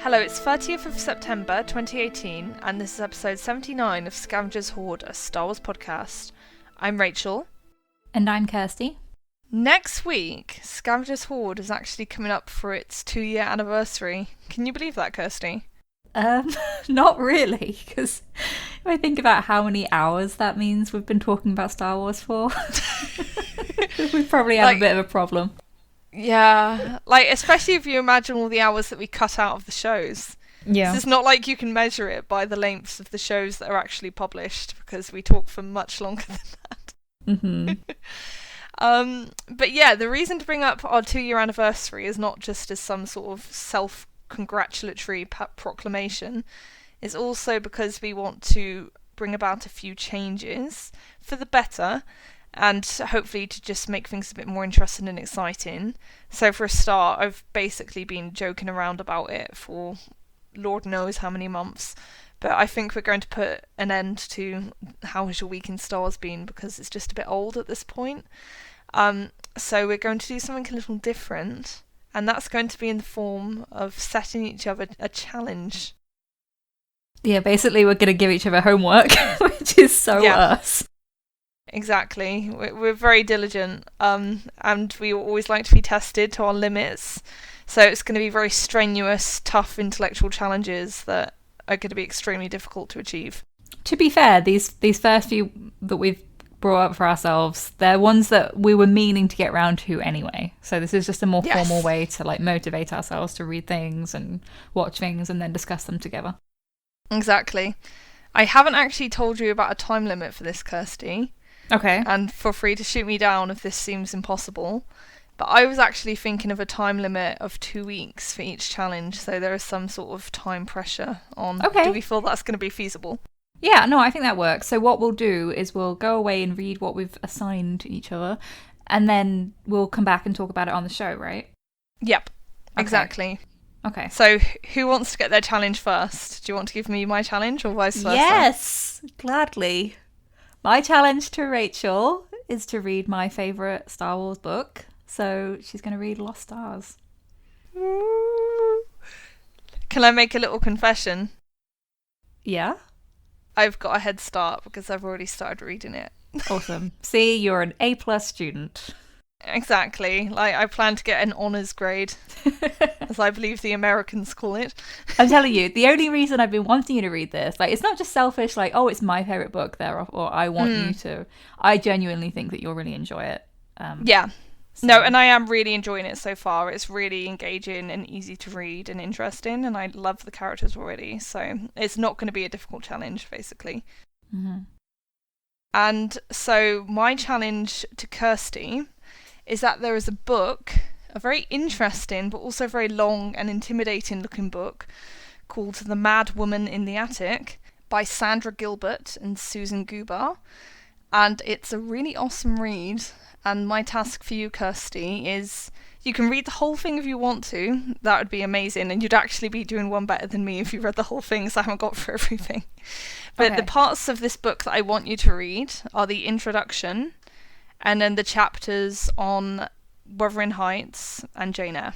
Hello, it's 30th of September 2018, and this is episode 79 of Scavengers Hoard, a Star Wars podcast. I'm Rachel. And I'm Kirsty. Next week, Scavengers Hoard is actually coming up for its 2-year anniversary. Can you believe that, Kirsty? Not really, because if I think about how many hours that means we've been talking about Star Wars for, we probably have a bit of a problem. Yeah, especially if you imagine all the hours that we cut out of the shows. Yeah. It's not like you can measure it by the lengths of the shows that are actually published, because we talk for much longer than that. Mm-hmm. But yeah, the reason to bring up our 2-year anniversary is not just as some sort of self-congratulatory proclamation. It's also because we want to bring about a few changes for the better, and hopefully to just make things a bit more interesting and exciting. So for a start, I've basically been joking around about it for Lord knows how many months, but I think we're going to put an end to How Has Your Week in Star Wars been, because it's just a bit old at this point. So we're going to do something a little different, and that's going to be in the form of setting each other a challenge. Yeah, basically we're going to give each other homework, which is so us. Exactly. We're very diligent, and we always like to be tested to our limits. So it's going to be very strenuous, tough intellectual challenges that are going to be extremely difficult to achieve. To be fair, these first few that we've brought up for ourselves, they're ones that we were meaning to get round to anyway. So this is just a more formal way to motivate ourselves to read things and watch things and then discuss them together. Exactly. I haven't actually told you about a time limit for this, Kirsty. Okay. And feel free to shoot me down if this seems impossible. But I was actually thinking of a time limit of 2 weeks for each challenge, so there is some sort of time pressure on. Okay. Do we feel that's going to be feasible? Yeah, no, I think that works. So what we'll do is we'll go away and read what we've assigned to each other, and then we'll come back and talk about it on the show, right? Yep, exactly. Okay. So who wants to get their challenge first? Do you want to give me my challenge or vice versa? Yes, gladly. My challenge to Rachel is to read my favourite Star Wars book. So she's going to read Lost Stars. Can I make a little confession? Yeah? I've got a head start because I've already started reading it. Awesome. See, you're an A+ student. Exactly. I plan to get an honours grade, as I believe the Americans call it. I'm telling you, the only reason I've been wanting you to read this, it's not just selfish, it's my favourite book there, or I want you to. I genuinely think that you'll really enjoy it. Yeah. So. No, and I am really enjoying it so far. It's really engaging and easy to read and interesting, and I love the characters already, so it's not going to be a difficult challenge, basically. Mm-hmm. And so my challenge to Kirsty is that there is a book, a very interesting but also very long and intimidating looking book called The Mad Woman in the Attic by Sandra Gilbert and Susan Gubar, and it's a really awesome read. And my task for you, Kirsty, is you can read the whole thing if you want to. That would be amazing, and you'd actually be doing one better than me if you read the whole thing, so I haven't got through everything. But the parts of this book that I want you to read are the introduction, and then the chapters on Wuthering Heights and Jane Eyre.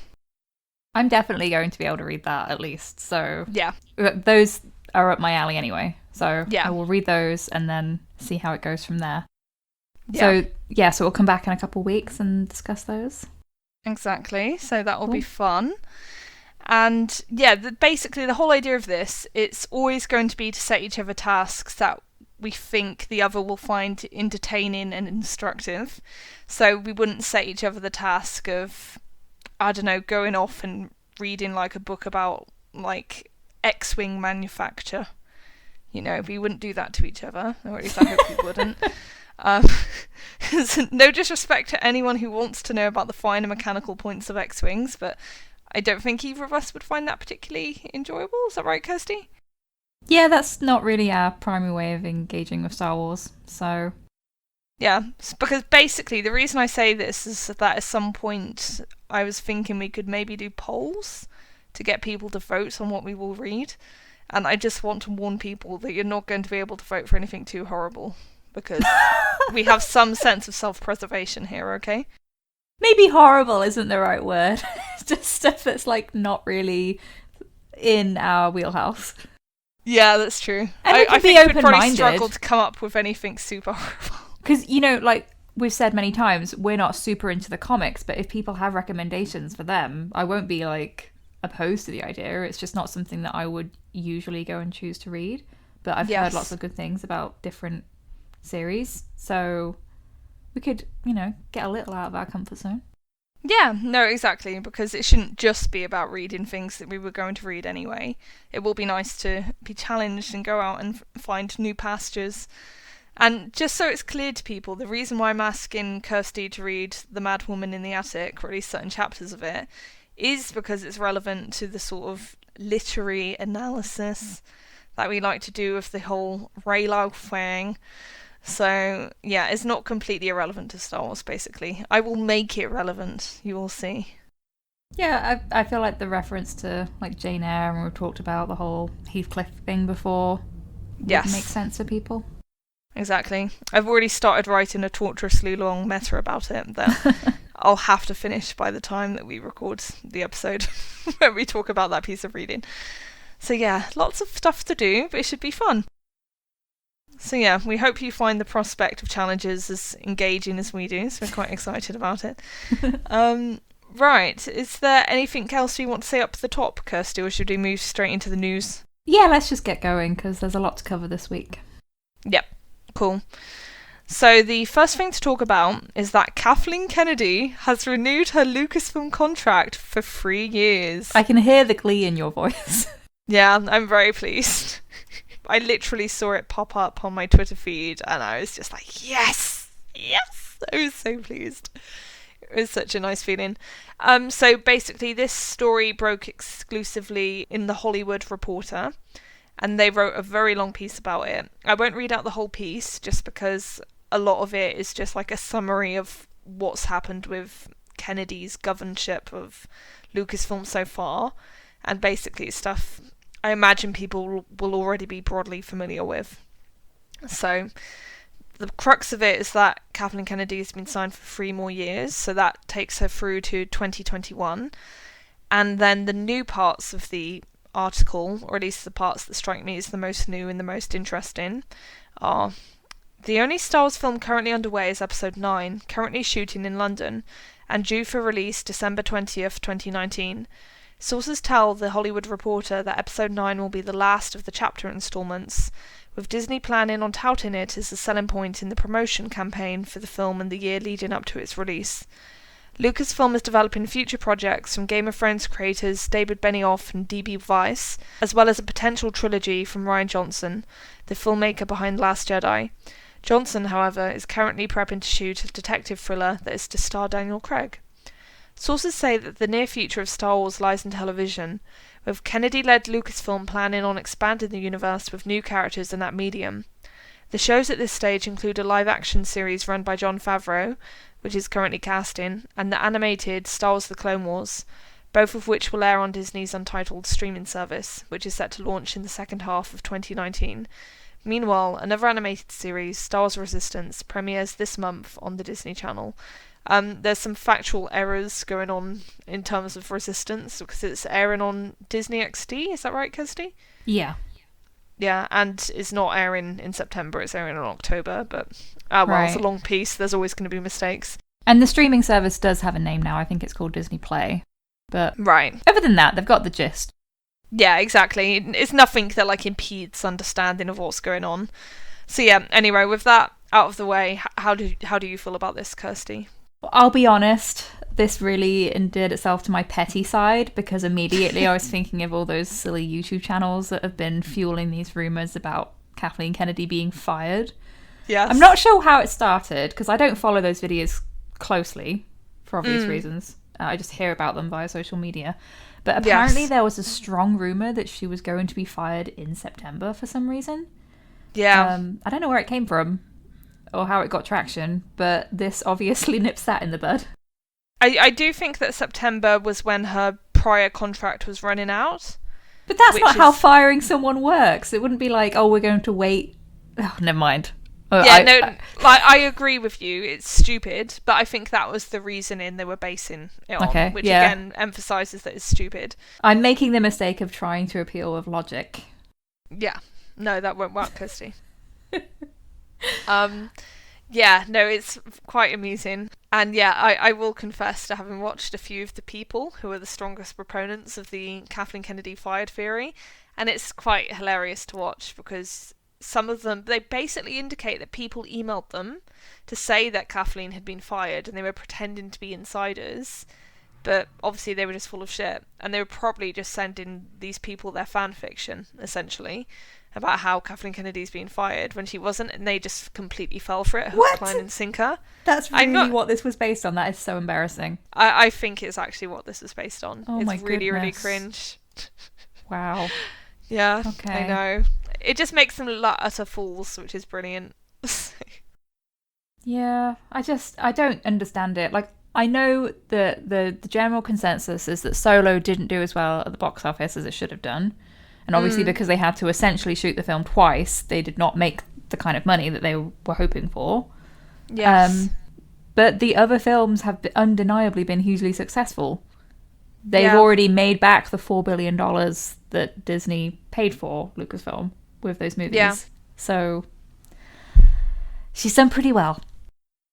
I'm definitely going to be able to read that, at least. So yeah, those are up my alley anyway. So yeah. I will read those and then see how it goes from there. Yeah. So we'll come back in a couple of weeks and discuss those. Exactly. So that will be fun. And yeah, basically the whole idea of this, it's always going to be to set each other tasks that we think the other will find entertaining and instructive. So we wouldn't set each other the task of, I don't know, going off and reading a book about X-Wing manufacture. We wouldn't do that to each other, or at least I hope we wouldn't. No disrespect to anyone who wants to know about the finer mechanical points of X-Wings, but I don't think either of us would find that particularly enjoyable. Is that right, Kirsty? Yeah, that's not really our primary way of engaging with Star Wars, so... Yeah, because basically the reason I say this is that at some point I was thinking we could maybe do polls to get people to vote on what we will read, and I just want to warn people that you're not going to be able to vote for anything too horrible, because we have some sense of self-preservation here, okay? Maybe horrible isn't the right word. It's just stuff that's not really in our wheelhouse. Yeah, that's true. And I think we'd probably struggle to come up with anything super horrible. Because, you know, like we've said many times, we're not super into the comics, but if people have recommendations for them, I won't be like opposed to the idea. It's just not something that I would usually go and choose to read. But I've heard lots of good things about different series. So we could, you know, get a little out of our comfort zone. Yeah, no, exactly, because it shouldn't just be about reading things that we were going to read anyway. It will be nice to be challenged and go out and find new pastures. And just so it's clear to people, the reason why I'm asking Kirsty to read The Mad Woman in the Attic, or at least certain chapters of it, is because it's relevant to the sort of literary analysis that we like to do of the whole Rachael thing. So, yeah, it's not completely irrelevant to Star Wars, basically. I will make it relevant, you will see. Yeah, I feel like the reference to like Jane Eyre, and we've talked about the whole Heathcliff thing before, would make sense to people. Exactly. I've already started writing a torturously long meta about it that I'll have to finish by the time that we record the episode when we talk about that piece of reading. So yeah, lots of stuff to do, but it should be fun. So yeah, we hope you find the prospect of challenges as engaging as we do, so we're quite excited about it. Right, is there anything else you want to say up the top, Kirsty, or should we move straight into the news? Yeah, let's just get going, because there's a lot to cover this week. Yep, cool. So the first thing to talk about is that Kathleen Kennedy has renewed her Lucasfilm contract for 3 years. I can hear the glee in your voice. Yeah, I'm very pleased. I literally saw it pop up on my Twitter feed and I was just like, yes! Yes! I was so pleased. It was such a nice feeling. So basically this story broke exclusively in The Hollywood Reporter and they wrote a very long piece about it. I won't read out the whole piece just because a lot of it is just like a summary of what's happened with Kennedy's governorship of Lucasfilm so far, and basically stuff I imagine people will already be broadly familiar with. So the crux of it is that Kathleen Kennedy has been signed for 3 more years, so that takes her through to 2021. And then the new parts of the article, or at least the parts that strike me as the most new and the most interesting, are: the only Star Wars film currently underway is Episode 9, currently shooting in London, and due for release December 20th, 2019. Sources tell The Hollywood Reporter that Episode 9 will be the last of the chapter installments, with Disney planning on touting it as a selling point in the promotion campaign for the film in the year leading up to its release. Lucasfilm is developing future projects from Game of Thrones creators David Benioff and D.B. Weiss, as well as a potential trilogy from Rian Johnson, the filmmaker behind Last Jedi. Johnson, however, is currently prepping to shoot a detective thriller that is to star Daniel Craig. Sources say that the near future of Star Wars lies in television, with Kennedy-led Lucasfilm planning on expanding the universe with new characters in that medium. The shows at this stage include a live-action series run by Jon Favreau, which is currently casting, and the animated Star Wars The Clone Wars, both of which will air on Disney's Untitled streaming service, which is set to launch in the second half of 2019. Meanwhile, another animated series, Star Wars Resistance, premieres this month on the Disney Channel. There's some factual errors going on in terms of Resistance, because it's airing on Disney XD, is that right, Kirsty? Yeah. Yeah, and it's not airing in September, it's airing in October, but it's a long piece, there's always going to be mistakes. And the streaming service does have a name now, I think it's called Disney Play. But right. Other than that, they've got the gist. Yeah, exactly. It's nothing that like impedes understanding of what's going on. So yeah, anyway, with that out of the way, how do you feel about this, Kirsty? I'll be honest, this really endeared itself to my petty side, because immediately I was thinking of all those silly YouTube channels that have been fueling these rumours about Kathleen Kennedy being fired. Yes. I'm not sure how it started, because I don't follow those videos closely, for obvious reasons. I just hear about them via social media. But apparently there was a strong rumour that she was going to be fired in September for some reason. Yeah. I don't know where it came from or how it got traction, but this obviously nips that in the bud. I do think that September was when her prior contract was running out. But that's not how firing someone works. It wouldn't be like, oh, we're going to wait. Oh, never mind. I agree with you. It's stupid, but I think that was the reasoning they were basing it on, which again emphasises that it's stupid. I'm making the mistake of trying to appeal with logic. Yeah, no, that won't work, Kirsty. It's quite amusing. And I will confess to having watched a few of the people who are the strongest proponents of the Kathleen Kennedy fired theory, and it's quite hilarious to watch because some of them, they basically indicate that people emailed them to say that Kathleen had been fired and they were pretending to be insiders, but obviously they were just full of shit, and they were probably just sending these people their fan fiction, essentially, about how Kathleen Kennedy's been fired when she wasn't, and they just completely fell for it, hook, line and sinker. That's really what this was based on. That is so embarrassing. I think it's actually what this was based on. Oh it's my really, goodness. really cringe. Wow. Yeah, okay. I know. It just makes them look utter fools, which is brilliant. Yeah, I don't understand it. Like, I know that the general consensus is that Solo didn't do as well at the box office as it should have done. And obviously because they had to essentially shoot the film twice, they did not make the kind of money that they were hoping for. Yes. But the other films have undeniably been hugely successful. They've already made back the $4 billion that Disney paid for Lucasfilm with those movies. Yeah. So she's done pretty well.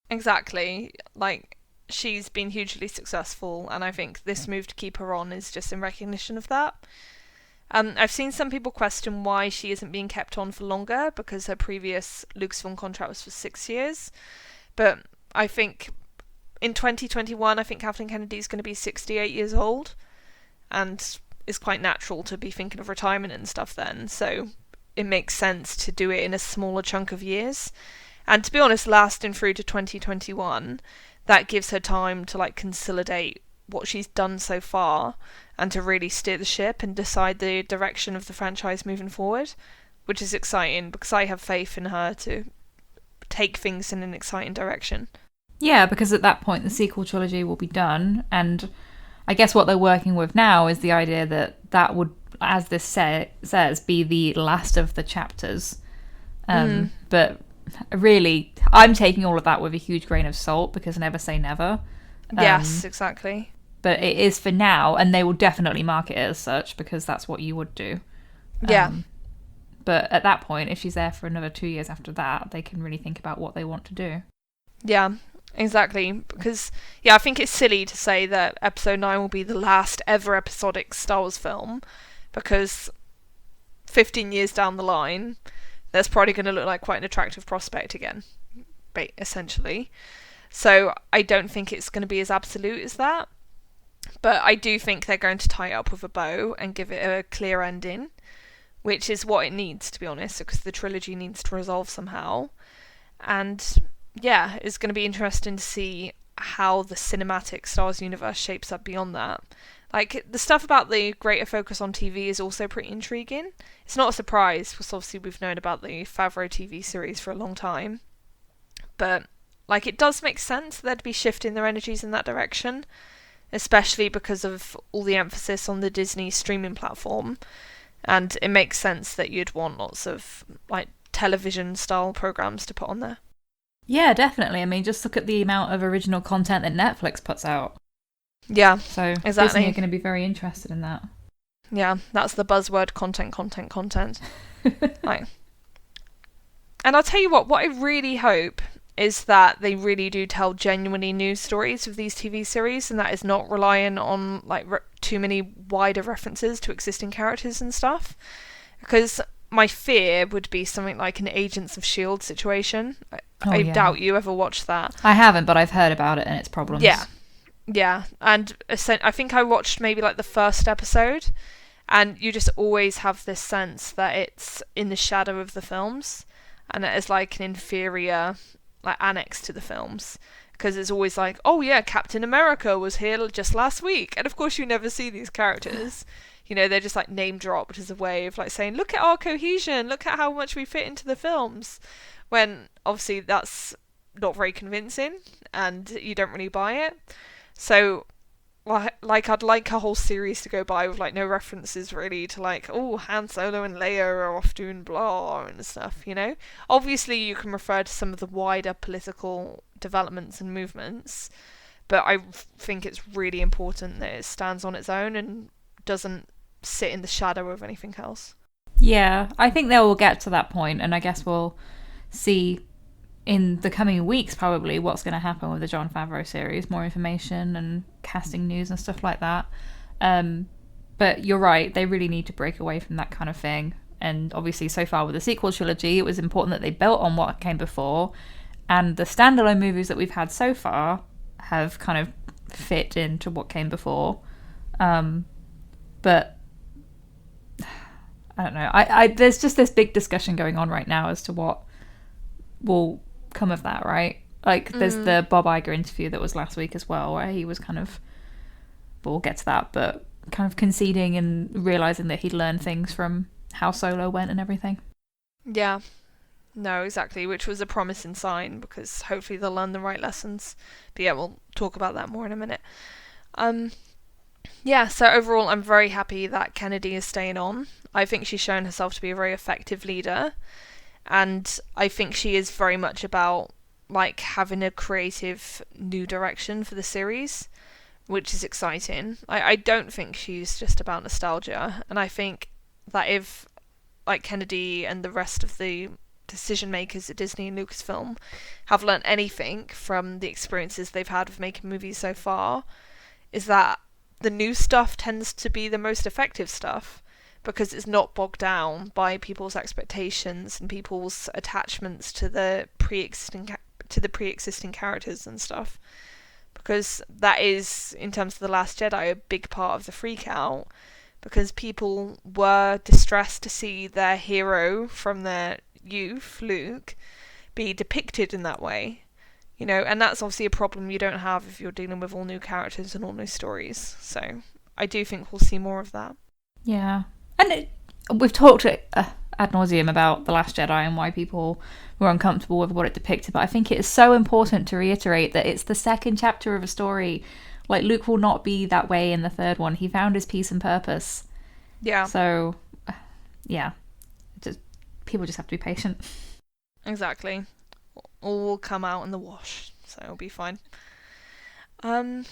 Exactly. Like, she's been hugely successful, and I think this move to keep her on is just in recognition of that. I've seen some people question why she isn't being kept on for longer, because her previous Lucasfilm contract was for 6 years. But I think in 2021, I think Kathleen Kennedy is going to be 68 years old, and it's quite natural to be thinking of retirement and stuff then. So it makes sense to do it in a smaller chunk of years. And to be honest, lasting through to 2021, that gives her time to like consolidate what she's done so far and to really steer the ship and decide the direction of the franchise moving forward, which is exciting because I have faith in her to take things in an exciting direction. Yeah, because at that point the sequel trilogy will be done, and I guess what they're working with now is the idea that would, as this says, be the last of the chapters. But really, I'm taking all of that with a huge grain of salt because never say never. Yes, exactly. But it is for now, and they will definitely market it as such because that's what you would do. Yeah. But at that point, if she's there for another 2 years after that, they can really think about what they want to do. Yeah, exactly. Because, I think it's silly to say that Episode 9 will be the last ever episodic Star Wars film, because 15 years down the line, that's probably going to look like quite an attractive prospect again, essentially. So I don't think it's going to be as absolute as that. But I do think they're going to tie it up with a bow and give it a clear ending, which is what it needs, to be honest, because the trilogy needs to resolve somehow. And it's going to be interesting to see how the cinematic Star Wars universe shapes up beyond that. Like, the stuff about the greater focus on TV is also pretty intriguing. It's not a surprise, because obviously we've known about the Favreau TV series for a long time. But, like, it does make sense that they'd be shifting their energies in that direction, especially because of all the emphasis on the Disney streaming platform. And it makes sense that you'd want lots of, like, television-style programs to put on there. Yeah, definitely. I mean, just look at the amount of original content that Netflix puts out. Yeah, so exactly. Disney are going to be very interested in that. Yeah, that's the buzzword, content. Like, and I'll tell you what I really hope is that they really do tell genuinely new stories with these TV series, and that is not relying on like too many wider references to existing characters and stuff. Because my fear would be something like an Agents of S.H.I.E.L.D. situation. I doubt you ever watched that. I haven't, but I've heard about it and its problems. Yeah, and I think I watched maybe like the first episode, and you just always have this sense that it's in the shadow of the films, and it is like an inferior like annex to the films, because it's always like, oh yeah, Captain America was here just last week, and of course you never see these characters. You know, they're just like name dropped as a way of like saying, look at our cohesion, look at how much we fit into the films, when obviously that's not very convincing and you don't really buy it. So like I'd like a whole series to go by with like no references really to like, oh, Han Solo and Leia are off doing blah and stuff, you know? Obviously you can refer to some of the wider political developments and movements, but I think it's really important that it stands on its own and doesn't sit in the shadow of anything else. Yeah, I think they will get to that point, and I guess we'll see in the coming weeks probably what's going to happen with the Jon Favreau series, more information and casting news and stuff like that. But you're right, they really need to break away from that kind of thing. And obviously so far with the sequel trilogy, it was important that they built on what came before, and the standalone movies that we've had so far have kind of fit into what came before. But I don't know. I there's just this big discussion going on right now as to what will come of that, right? Like, there's the Bob Iger interview that was last week as well, where he was kind of, we'll get to that, but kind of conceding and realising that he'd learned things from how Solo went and everything. Yeah. No, exactly, which was a promising sign, because hopefully they'll learn the right lessons. But yeah, we'll talk about that more in a minute. Yeah, so overall I'm very happy that Kennedy is staying on. I think she's shown herself to be a very effective leader, and I think she is very much about like having a creative new direction for the series, which is exciting. I don't think she's just about nostalgia, and I think that if like Kennedy and the rest of the decision makers at Disney and Lucasfilm have learnt anything from the experiences they've had with making movies so far, is that the new stuff tends to be the most effective stuff, because it's not bogged down by people's expectations and people's attachments to the pre-existing characters and stuff. Because that is, in terms of The Last Jedi, a big part of the freak out, because people were distressed to see their hero from their youth, Luke, be depicted in that way. You know, and that's obviously a problem you don't have if you're dealing with all new characters and all new stories. So I do think we'll see more of that. Yeah. And we've talked ad nauseum about The Last Jedi and why people were uncomfortable with what it depicted, but I think it is so important to reiterate that it's the second chapter of a story. Like, Luke will not be that way in the third one. He found his peace and purpose. Yeah. So, yeah. People just have to be patient. Exactly. All will come out in the wash, so it'll be fine. Right,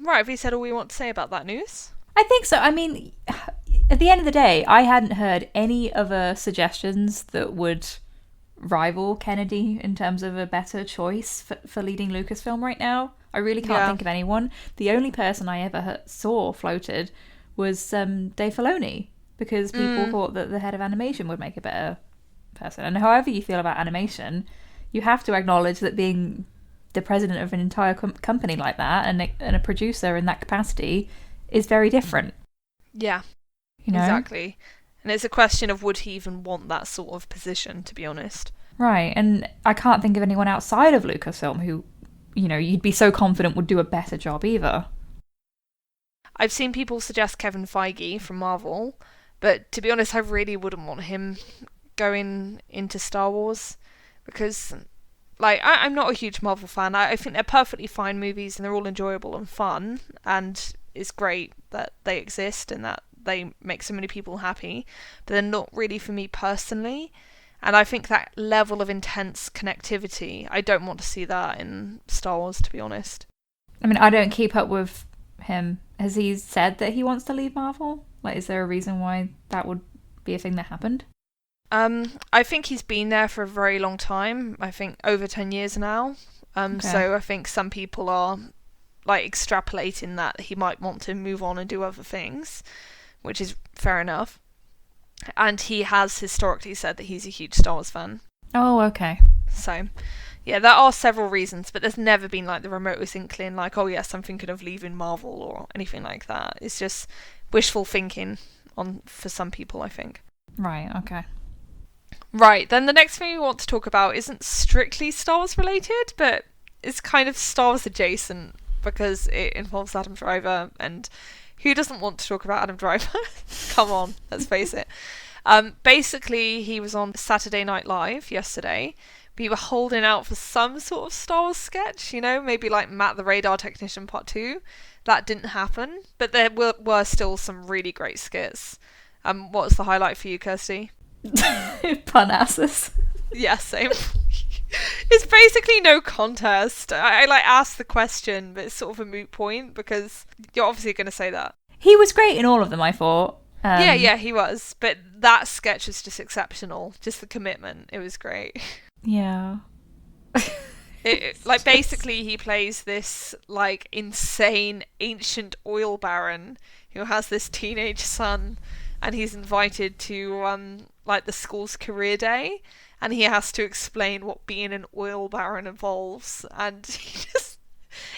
have we said all we want to say about that news? I think so. I mean, at the end of the day, I hadn't heard any other suggestions that would rival Kennedy in terms of a better choice for leading Lucasfilm right now. I really can't think of anyone. The only person I ever saw floated was Dave Filoni, because people thought that the head of animation would make a better person. And however you feel about animation, you have to acknowledge that being the president of an entire company like that and a producer in that capacity is very different. Yeah, you know? Exactly. And it's a question of would he even want that sort of position, to be honest. Right, and I can't think of anyone outside of Lucasfilm who, you know, you'd be so confident would do a better job either. I've seen people suggest Kevin Feige from Marvel, but to be honest, I really wouldn't want him going into Star Wars, because like I'm not a huge Marvel fan. I think they're perfectly fine movies and they're all enjoyable and fun, and it's great that they exist and that they make so many people happy, but they're not really for me personally. And I think that level of intense connectivity, I don't want to see that in Star Wars, to be honest. I mean, I don't keep up with him. Has he said that he wants to leave Marvel? Like, is there a reason why that would be a thing that happened? I think he's been there for a very long time. I think over 10 years now. Okay. So I think some people are like extrapolating that he might want to move on and do other things, which is fair enough. And he has historically said that he's a huge Star Wars fan. Oh, okay. So, yeah, there are several reasons, but there's never been like the remotest inkling like, oh yes, I'm thinking of leaving Marvel or anything like that. It's just wishful thinking for some people, I think. Right, okay. Right, then the next thing we want to talk about isn't strictly Star Wars related, but it's kind of Star Wars adjacent because it involves Adam Driver, and who doesn't want to talk about Adam Driver? Come on, let's face it. Basically, he was on Saturday Night Live yesterday, we were holding out for some sort of Star Wars sketch, maybe like Matt the Radar Technician Part 2. That didn't happen, but there were still some really great skits. What's the highlight for you, Kirsty? Pun asses. Yeah, same. It's basically no contest. I like asked the question, but it's sort of a moot point because you're obviously going to say that. He was great in all of them, I thought. Yeah, he was. But that sketch was just exceptional. Just the commitment. It was great. Yeah. Basically, he plays this, like, insane ancient oil baron who has this teenage son, and he's invited to, the school's career day, and he has to explain what being an oil baron involves, and he just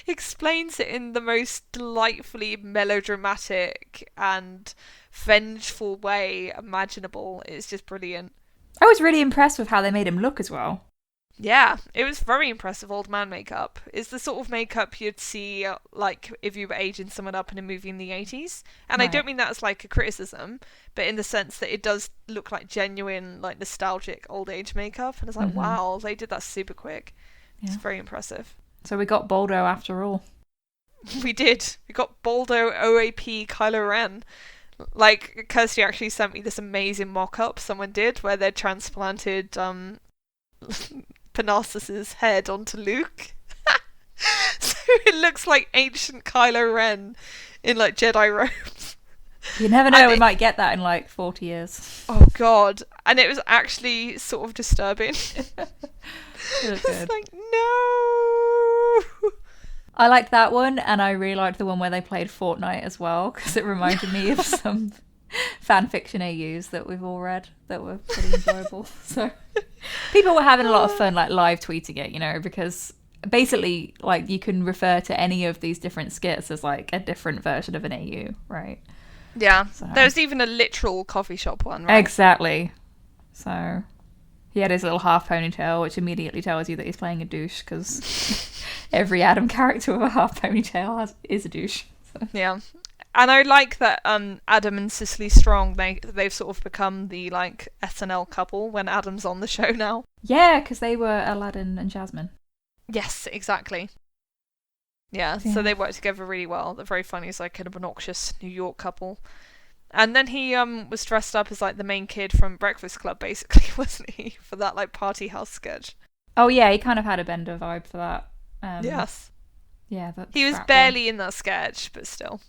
explains it in the most delightfully melodramatic and vengeful way imaginable. It's just brilliant. I was really impressed with how they made him look as well. Yeah, it was very impressive old man makeup. It's the sort of makeup you'd see, like, if you were aging someone up in a movie in the 80s. And right. I don't mean that as, like, a criticism, but in the sense that it does look like genuine, like, nostalgic old age makeup. And it's like, wow, they did that super quick. Yeah. It's very impressive. So we got Boldo after all. We did. We got Boldo OAP Kylo Ren. Like, Kirsty actually sent me this amazing mock-up someone did where they transplanted, Panassus's head onto Luke. So it looks like ancient Kylo Ren in like Jedi robes. You never know, we might get that in like 40 years. Oh god. And it was actually sort of disturbing. It's like, no. I liked that one, and I really liked the one where they played Fortnite as well, because it reminded me of some fan fiction AUs that we've all read that were pretty enjoyable. So people were having a lot of fun, like live tweeting it, because basically, like, you can refer to any of these different skits as like a different version of an AU, right? Yeah. So. There's even a literal coffee shop one, right? Exactly. So he had his little half ponytail, which immediately tells you that he's playing a douche, because every Adam character with a half ponytail is a douche. So. Yeah. And I like that Adam and Cicely Strong, they've sort of become the, like, SNL couple when Adam's on the show now. Yeah, because they were Aladdin and Jasmine. Yes, exactly. Yeah, so they work together really well. They're very funny as, like, an obnoxious New York couple. And then he was dressed up as, like, the main kid from Breakfast Club, basically, wasn't he? For that, like, party house sketch. Oh, yeah, he kind of had a Bender vibe for that. Yes. Yeah, he was barely in that sketch, but still.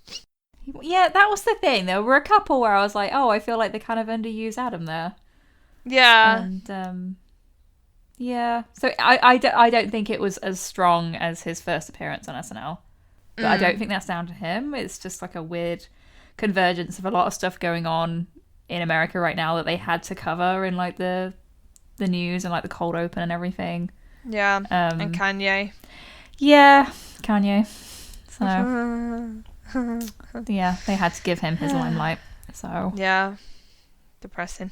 Yeah, that was the thing. There were a couple where I was like, oh, I feel like they kind of underused Adam there. Yeah. And, yeah. So I don't think it was as strong as his first appearance on SNL. But I don't think that's down to him. It's just like a weird convergence of a lot of stuff going on in America right now that they had to cover in, like, the news and, like, the cold open and everything. Yeah, and Kanye. Yeah, Kanye. So... yeah, they had to give him his limelight. So yeah, depressing.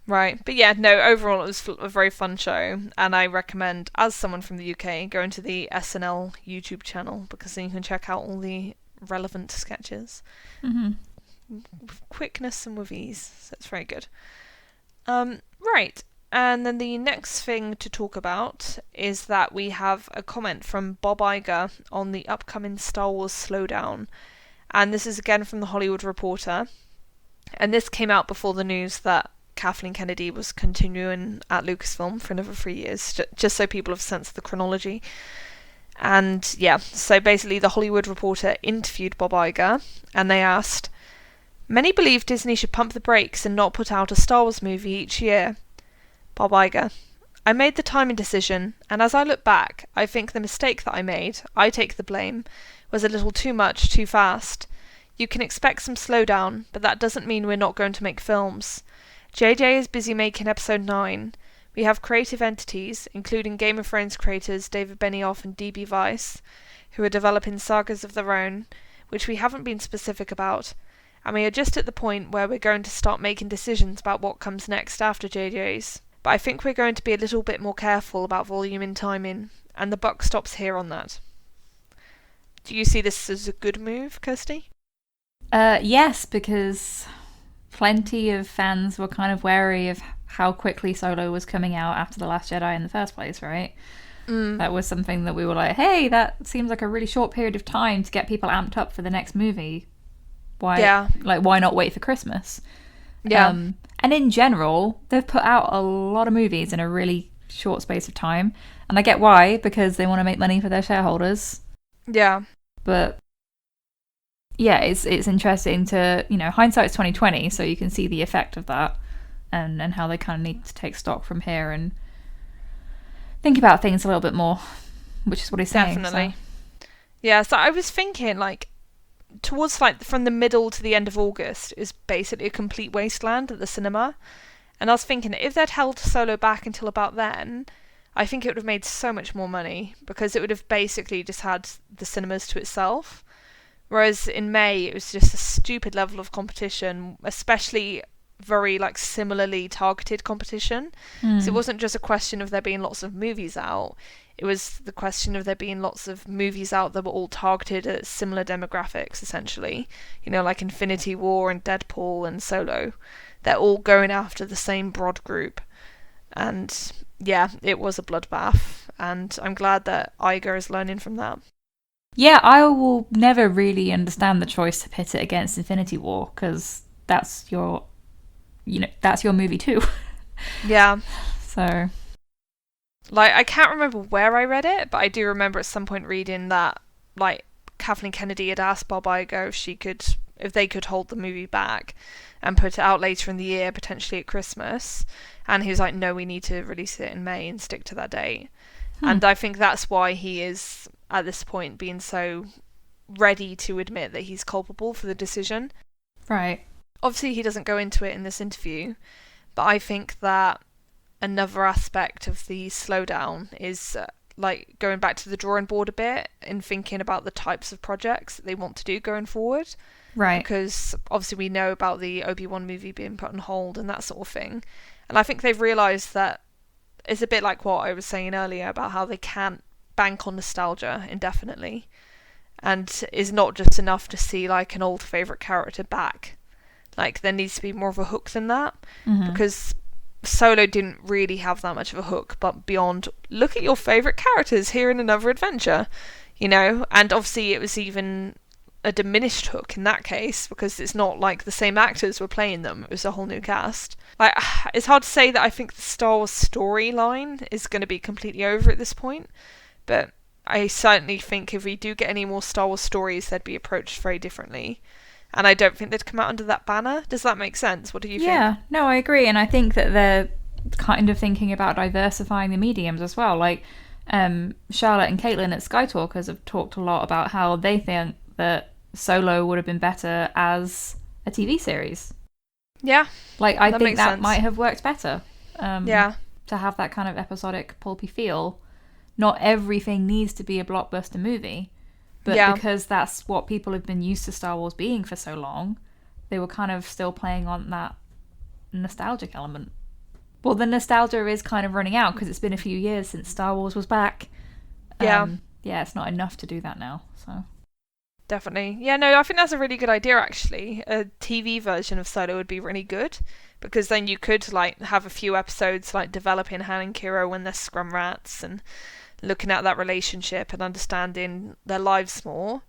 Right, but yeah, no, overall it was a very fun show, and I recommend, as someone from the UK, going to the SNL YouTube channel, because then you can check out all the relevant sketches with quickness and with ease, so it's very good. Right, and then the next thing to talk about is that we have a comment from Bob Iger on the upcoming Star Wars Slowdown, and this is again from the Hollywood Reporter, and this came out before the news that Kathleen Kennedy was continuing at Lucasfilm for another 3 years, just so people have a sense of the chronology. And yeah, so basically the Hollywood Reporter interviewed Bob Iger, and they asked, "Many believe Disney should pump the brakes and not put out a Star Wars movie each year." Bob Iger: "I made the timing decision, and as I look back, I think the mistake that I take the blame, was a little too much, too fast. You can expect some slowdown, but that doesn't mean we're not going to make films. JJ is busy making episode 9. We have creative entities, including Game of Thrones creators David Benioff and DB Weiss, who are developing sagas of their own, which we haven't been specific about, and we are just at the point where we're going to start making decisions about what comes next after JJ's. But I think we're going to be a little bit more careful about volume and timing, and the buck stops here on that." Do you see this as a good move, Kirsty? Yes, because plenty of fans were kind of wary of how quickly Solo was coming out after The Last Jedi in the first place, right? That was something that we were like, hey, that seems like a really short period of time to get people amped up for the next movie. Why not wait for Christmas? Yeah. And in general, they've put out a lot of movies in a really short space of time. And I get why, because they want to make money for their shareholders. Yeah. But yeah, it's interesting to, hindsight's 2020, so you can see the effect of that and how they kind of need to take stock from here and think about things a little bit more, which is what he's saying. Definitely. So. Yeah, so I was thinking, towards, from the middle to the end of August is basically a complete wasteland at the cinema. And I was thinking, if they'd held Solo back until about then, I think it would have made so much more money, because it would have basically just had the cinemas to itself. Whereas in May, it was just a stupid level of competition, especially very similarly targeted competition. So it wasn't just a question of there being lots of movies out, it was the question of there being lots of movies out that were all targeted at similar demographics, essentially, like Infinity War and Deadpool and Solo. They're all going after the same broad group, and yeah, it was a bloodbath, and I'm glad that Iger is learning from that. Yeah, I will never really understand the choice to pit it against Infinity War, because that's your movie too. Yeah. So, I can't remember where I read it, but I do remember at some point reading that, Kathleen Kennedy had asked Bob Iger if they could hold the movie back and put it out later in the year, potentially at Christmas. And he was like, no, we need to release it in May and stick to that date. And I think that's why he is, at this point, being so ready to admit that he's culpable for the decision. Right. Obviously, he doesn't go into it in this interview, but I think that another aspect of the slowdown is going back to the drawing board a bit and thinking about the types of projects that they want to do going forward. Right. Because obviously we know about the Obi-Wan movie being put on hold and that sort of thing. And I think they've realised that it's a bit like what I was saying earlier about how they can't bank on nostalgia indefinitely. And is not just enough to see an old favourite character back. There needs to be more of a hook than that. Mm-hmm. Because Solo didn't really have that much of a hook, but beyond, look at your favourite characters here in another adventure, and obviously it was even a diminished hook in that case, because it's not the same actors were playing them, it was a whole new cast. It's hard to say that I think the Star Wars storyline is going to be completely over at this point, but I certainly think if we do get any more Star Wars stories, they'd be approached very differently. And I don't think they'd come out under that banner. Does that make sense? What do you think? Yeah, no, I agree. And I think that they're kind of thinking about diversifying the mediums as well. Charlotte and Caitlin at Sky Talkers have talked a lot about how they think that Solo would have been better as a TV series. Yeah. I think that might have worked better. Yeah. To have that kind of episodic, pulpy feel. Not everything needs to be a blockbuster movie. But because that's what people have been used to Star Wars being for so long, they were kind of still playing on that nostalgic element. Well, the nostalgia is kind of running out because it's been a few years since Star Wars was back. Yeah, it's not enough to do that now. So definitely. Yeah, no, I think that's a really good idea, actually. A TV version of Solo would be really good, because then you could have a few episodes developing Han and Kira when they're scrum rats and looking at that relationship and understanding their lives more,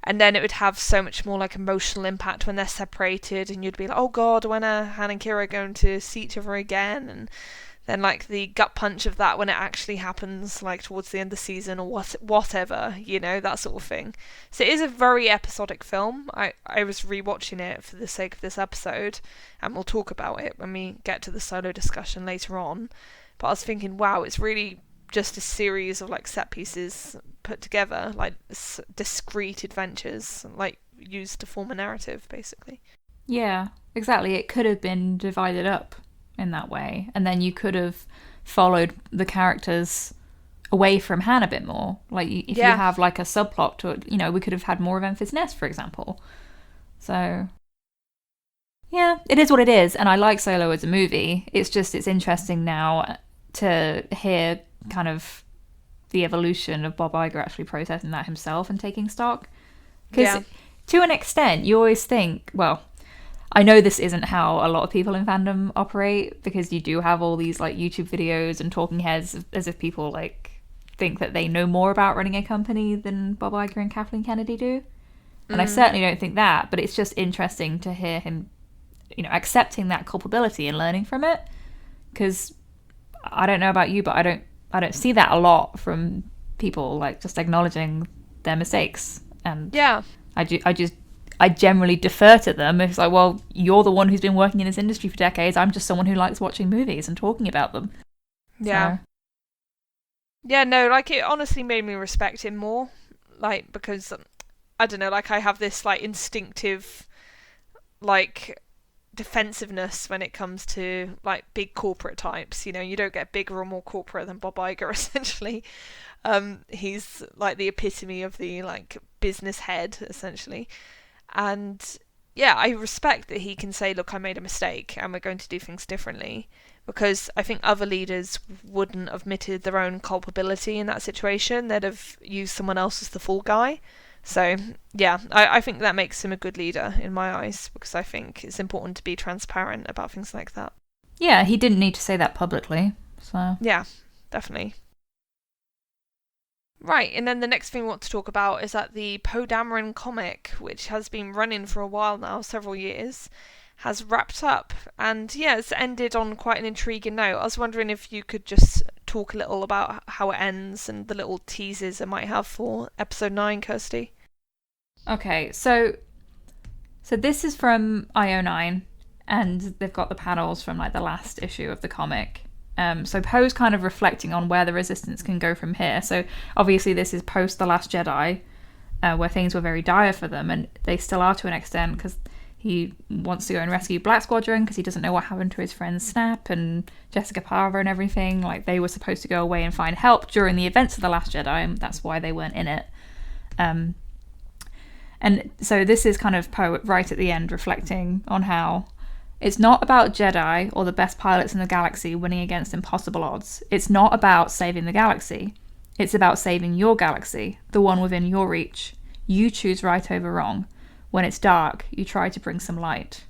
and then it would have so much more emotional impact when they're separated, and you'd be like, oh god, when are Han and Kira going to see each other again? And then the gut punch of that when it actually happens towards the end of the season or whatever, that sort of thing. So it is a very episodic film. I was rewatching it for the sake of this episode, and we'll talk about it when we get to the Solo discussion later on, but I was thinking, wow, it's really just a series of set pieces put together, discrete adventures, used to form a narrative, basically. Yeah, exactly. It could have been divided up in that way, and then you could have followed the characters away from Han a bit more. If you have a subplot to, we could have had more of Memphis Nest, for example. So yeah, it is what it is, and I like Solo as a movie. It's interesting now to hear kind of the evolution of Bob Iger actually processing that himself and taking stock. Because to an extent, you always think, well, I know this isn't how a lot of people in fandom operate, because you do have all these like YouTube videos and talking heads as if people like think that they know more about running a company than Bob Iger and Kathleen Kennedy do. And I certainly don't think that, but it's just interesting to hear him, accepting that culpability and learning from it. Because I don't know about you, but I don't see that a lot from people, like just acknowledging their mistakes. And yeah, I generally defer to them. It's like, well, you're the one who's been working in this industry for decades. I'm just someone who likes watching movies and talking about them. Yeah. So. Yeah, no, like it honestly made me respect him more. Like, because, I don't know, like I have this like instinctive, like, defensiveness when it comes to like big corporate types. You don't get bigger or more corporate than Bob Iger, essentially. He's like the epitome of the like business head, essentially. And yeah, I respect that he can say, look, I made a mistake and we're going to do things differently, because I think other leaders wouldn't have admitted their own culpability in that situation. They'd have used someone else as the fall guy. So yeah, I think that makes him a good leader in my eyes, because I think it's important to be transparent about things like that. Yeah, he didn't need to say that publicly. So yeah, definitely. Right, and then the next thing we want to talk about is that the Poe Dameron comic, which has been running for a while now, several years, has wrapped up. And yeah, it's ended on quite an intriguing note. I was wondering if you could just talk a little about how it ends and the little teasers it might have for episode 9, Kirsty. Okay, so this is from IO9, and they've got the panels from like the last issue of the comic. So Poe's kind of reflecting on where the Resistance can go from here. So obviously this is post The Last Jedi, where things were very dire for them, and they still are to an extent, because he wants to go and rescue Black Squadron because he doesn't know what happened to his friends Snap and Jessica Parva and everything. Like, they were supposed to go away and find help during the events of The Last Jedi, and that's why they weren't in it. And so this is kind of Poe right at the end reflecting on how it's not about Jedi or the best pilots in the galaxy winning against impossible odds. It's not about saving the galaxy. It's about saving your galaxy, the one within your reach. You choose right over wrong. When it's dark, you try to bring some light.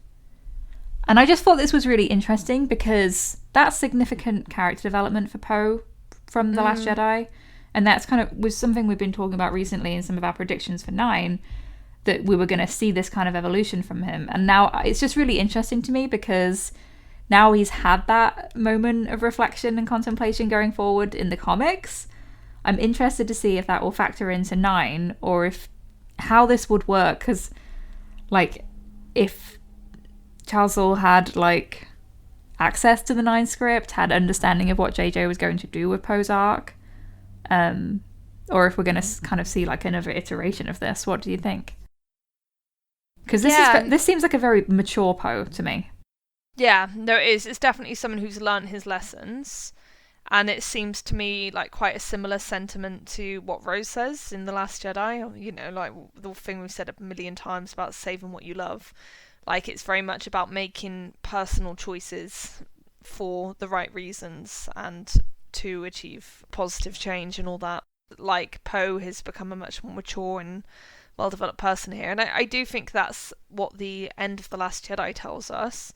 And I just thought this was really interesting, because that's significant character development for Poe from The Last Jedi. And that's kind of was something we've been talking about recently in some of our predictions for 9, that we were going to see this kind of evolution from him. And now it's just really interesting to me, because now he's had that moment of reflection and contemplation going forward in the comics. I'm interested to see if that will factor into 9, or if how this would work, because like if Charles Soule had like access to the 9 script, had understanding of what JJ was going to do with Poe's arc, or if we're going to kind of see like another iteration of this. What do you think? Because this seems like a very mature Poe to me. Yeah, no, it is. It's definitely someone who's learned his lessons. And it seems to me like quite a similar sentiment to what Rose says in The Last Jedi. Like the thing we've said a million times about saving what you love. Like, it's very much about making personal choices for the right reasons and to achieve positive change and all that. Like, Poe has become a much more mature and well-developed person here, and I do think that's what the end of The Last Jedi tells us.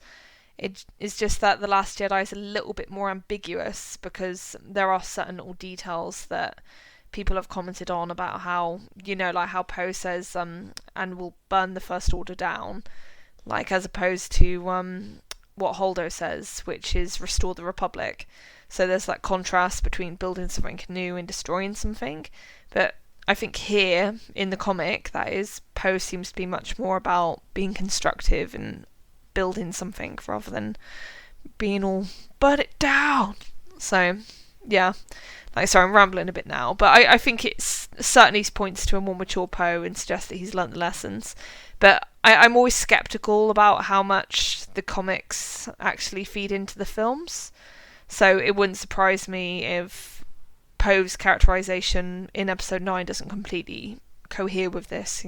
It is just that The Last Jedi is a little bit more ambiguous, because there are certain little details that people have commented on about how, like how Poe says, and we'll burn the First Order down, like as opposed to what Holdo says, which is restore the Republic. So there's that contrast between building something new and destroying something. But I think here in the comic, that is, Poe seems to be much more about being constructive and building something rather than being all burn it down. So yeah, sorry, I'm rambling a bit now, but I think it certainly points to a more mature Poe and suggests that he's learnt the lessons. But I'm always skeptical about how much the comics actually feed into the films, so it wouldn't surprise me if Poe's characterization in episode 9 doesn't completely cohere with this,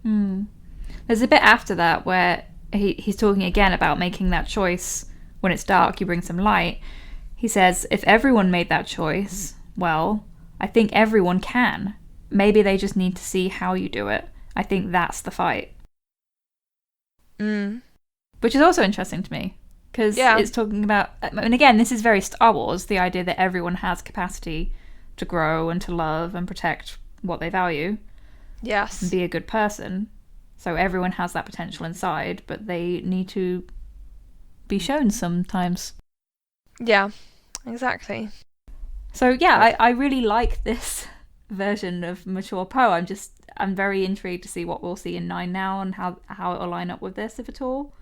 There's a bit after that where he's talking again about making that choice. When it's dark, you bring some light. He says, if everyone made that choice, well, I think everyone can. Maybe they just need to see how you do it. I think that's the fight. Which is also interesting to me, because it's talking about, and again, this is very Star Wars, the idea that everyone has capacity to grow and to love and protect what they value. Yes. And be a good person. So everyone has that potential inside, but they need to be shown sometimes. Yeah, exactly. So yeah, I really like this version of mature Poe. I'm very intrigued to see what we'll see in 9 now and how it will line up with this, if at all.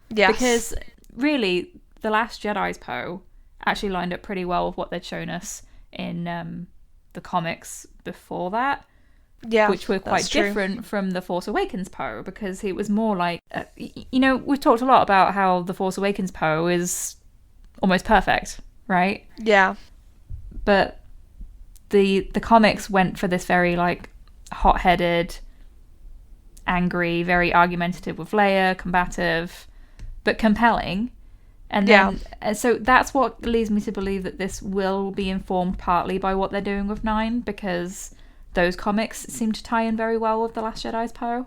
Yes. Because really, The Last Jedi's Poe actually lined up pretty well with what they'd shown us in the comics before that. Yeah, which were quite different from The Force Awakens Poe, because he was more like, we've talked a lot about how The Force Awakens Poe is almost perfect, right? Yeah. But the comics went for this very like hot-headed, angry, very argumentative with Leia, combative, but compelling. And then, so that's what leads me to believe that this will be informed partly by what they're doing with 9, because those comics seem to tie in very well with The Last Jedi's Poe.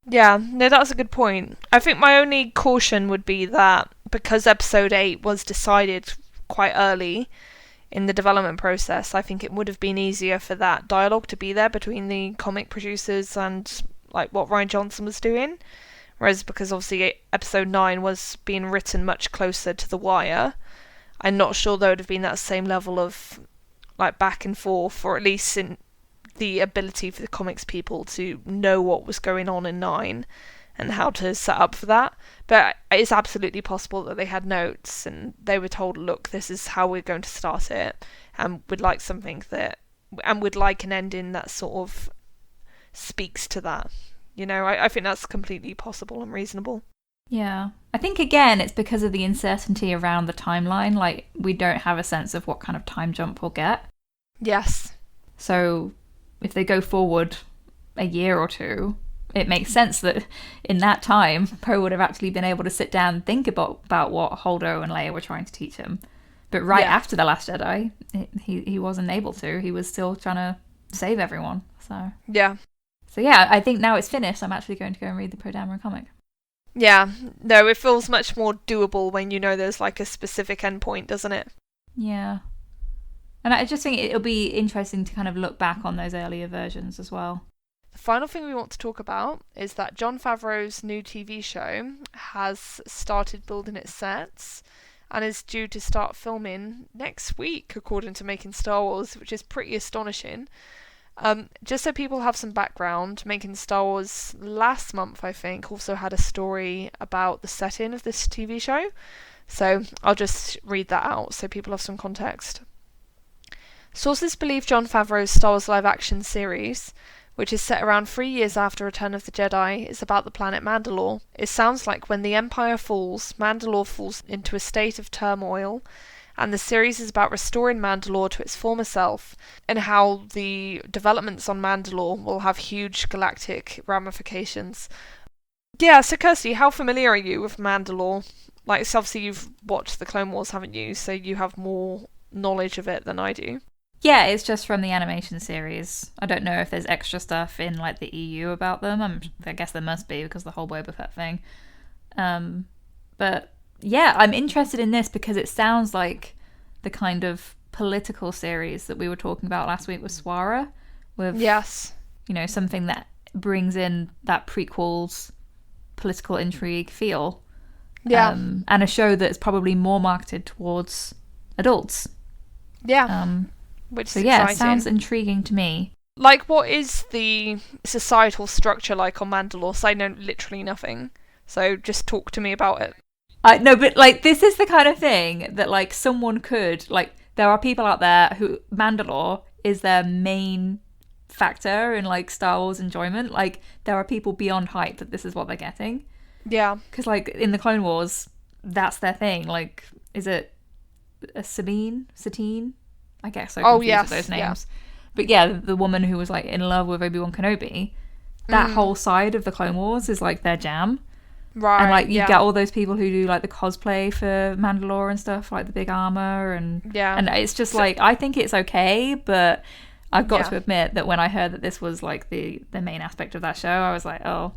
Yeah, no, that's a good point. I think my only caution would be that because episode 8 was decided quite early in the development process, I think it would have been easier for that dialogue to be there between the comic producers and like what Rian Johnson was doing. Whereas because obviously episode 9 was being written much closer to the wire, I'm not sure there would have been that same level of like back and forth, or at least in the ability for the comics people to know what was going on in 9 and how to set up for that. But it's absolutely possible that they had notes and they were told, look, this is how we're going to start it, and we'd like something that, and we'd like an ending that sort of speaks to that. I think that's completely possible and reasonable. Yeah. I think, again, it's because of the uncertainty around the timeline. Like, we don't have a sense of what kind of time jump we'll get. Yes. So if they go forward a year or two, it makes sense that in that time, Poe would have actually been able to sit down and think about what Holdo and Leia were trying to teach him. But after The Last Jedi, he wasn't able to. He was still trying to save everyone. So yeah, I think now it's finished. I'm actually going to go and read the Poe Dameron comic. Yeah, no, it feels much more doable when there's like a specific endpoint, doesn't it? Yeah. And I just think it'll be interesting to kind of look back on those earlier versions as well. The final thing we want to talk about is that Jon Favreau's new TV show has started building its sets and is due to start filming next week, according to Making Star Wars, which is pretty astonishing. Just so people have some background, Making Star Wars last month, I think, also had a story about the setting of this TV show. So I'll just read that out so people have some context. Sources believe Jon Favreau's Star Wars live-action series, which is set around 3 years after Return of the Jedi, is about the planet Mandalore. It sounds like when the Empire falls, Mandalore falls into a state of turmoil, and the series is about restoring Mandalore to its former self, and how the developments on Mandalore will have huge galactic ramifications. Yeah, so Kirsty, how familiar are you with Mandalore? Like, so obviously you've watched the Clone Wars, haven't you? So you have more knowledge of it than I do. Yeah, it's just from the animation series. I don't know if there's extra stuff in like the EU about them. I guess there must be because of the whole Boba Fett thing. But yeah, I'm interested in this because it sounds like the kind of political series that we were talking about last week with Swara. With, yes. Something that brings in that prequels political intrigue feel. Yeah. And a show that's probably more marketed towards adults. Yeah. Which is exciting. It sounds intriguing to me. Like, what is the societal structure like on Mandalore? So I know literally nothing. So just talk to me about it. No, but like this is the kind of thing that like someone could like. There are people out there who Mandalore is their main factor in like Star Wars enjoyment. Like there are people beyond hype that this is what they're getting. Yeah. Because like in the Clone Wars, that's their thing. Like, is it Satine? I guess so confused with those names. Yeah. But yeah, the woman who was like in love with Obi-Wan Kenobi, that whole side of the Clone Wars is like their jam. Right. And like you get all those people who do like the cosplay for Mandalore and stuff, like the big armor and it's just like I think it's okay, but I've got to admit that when I heard that this was like the main aspect of that show, I was like, oh,